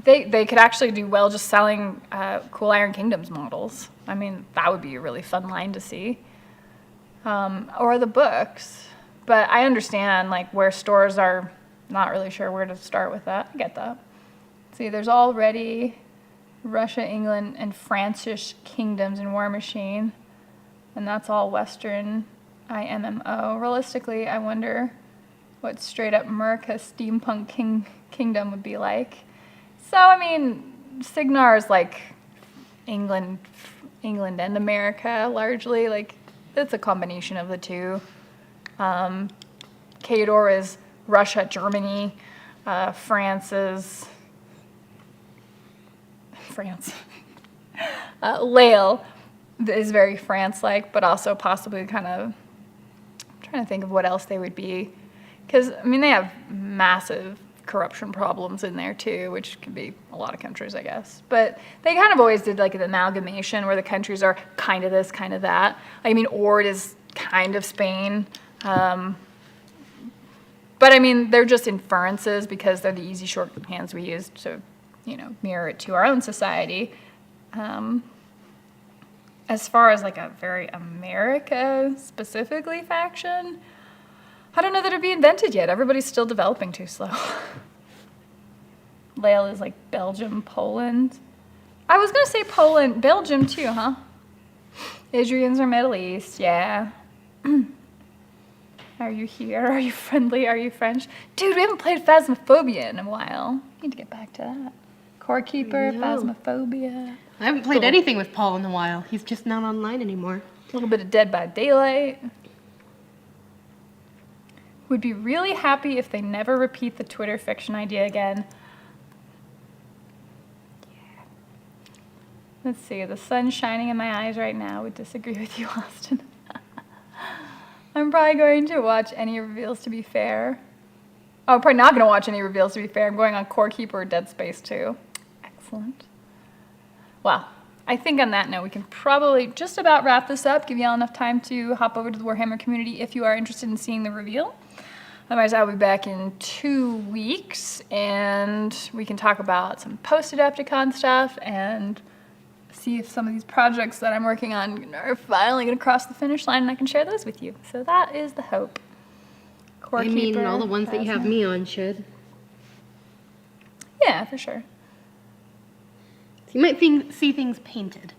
they could actually do well just selling cool Iron Kingdoms models. I mean, that would be a really fun line to see. Or the books. But I understand like where stores are not really sure where to start with that. I get that. See, there's already Russia, England, and Frankish kingdoms in War Machine. And that's all Western IMMO. Realistically, I wonder what straight up America steampunk kingdom would be like. So, I mean, Signar is like England and America largely. Like, it's a combination of the two. Kador is Russia, Germany. France. Lael is very France-like, but also possibly kind of, I'm trying to think of what else they would be. Because, I mean, they have massive corruption problems in there too, which can be a lot of countries, I guess. But they kind of always did like an amalgamation where the countries are kind of this, kind of that. I mean, Ord is kind of Spain. But I mean, they're just inferences because they're the easy shorthands we use to, mirror it to our own society. As far as like a very America specifically faction, I don't know that it'd be invented yet. Everybody's still developing too slow. Lael is like Belgium, Poland. I was gonna say Poland, Belgium too, huh? Idrians are Middle East, yeah. Are you here? Are you friendly? Are you French? Dude, we haven't played Phasmophobia in a while. Need to get back to that. Core Keeper, Phasmophobia. I haven't played anything with Paul in a while. He's just not online anymore. A little bit of Dead by Daylight. Would be really happy if they never repeat the Twitter fiction idea again. Yeah. Let's see, the sun's shining in my eyes right now. Would disagree with you, Austin. I'm probably going to watch any reveals to be fair. Oh, I'm probably not going to watch any reveals to be fair. I'm going on Core Keeper or Dead Space 2. Excellent. Well, I think on that note, we can probably just about wrap this up, give you all enough time to hop over to the Warhammer community if you are interested in seeing the reveal. Otherwise, I'll be back in 2 weeks, and we can talk about some post-Adepticon stuff and see if some of these projects that I'm working on are finally going to cross the finish line, and I can share those with you. So that is the hope. Core Keeper, all the ones that you have me on should. Yeah, for sure. So you might see things painted.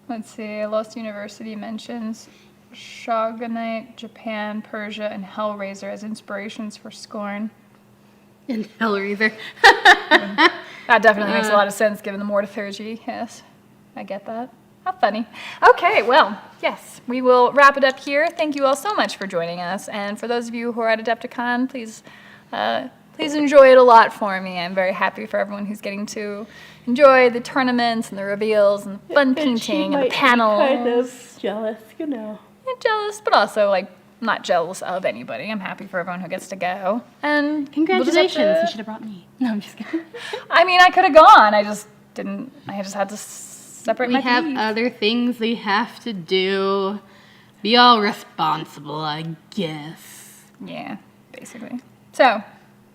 Let's see, Lost University mentions Shogunate, Japan, Persia, and Hellraiser as inspirations for Scorn. And Hellraiser. That definitely makes a lot of sense given the mortitheurgy. Yes, I get that. How funny. Okay, well, yes, we will wrap it up here. Thank you all so much for joining us. And for those of you who are at Adepticon, please enjoy it a lot for me. I'm very happy for everyone who's getting to enjoy the tournaments and the reveals and the fun painting and the panels. Kind of jealous, I'm jealous, but also like not jealous of anybody. I'm happy for everyone who gets to go. And congratulations, you should have brought me. No, I'm just kidding. I mean, I could have gone. I just didn't. I just had to separate my We have teeth. other things we have to do. Be all responsible, I guess. Yeah, basically. So,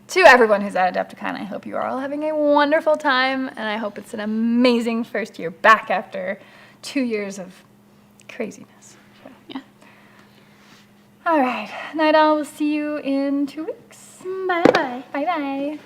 to everyone who's at Adepticon, I hope you are all having a wonderful time, and I hope it's an amazing first year back after 2 years of craziness. So. Yeah. All right. Night all. We'll see you in 2 weeks. Bye-bye. Bye-bye.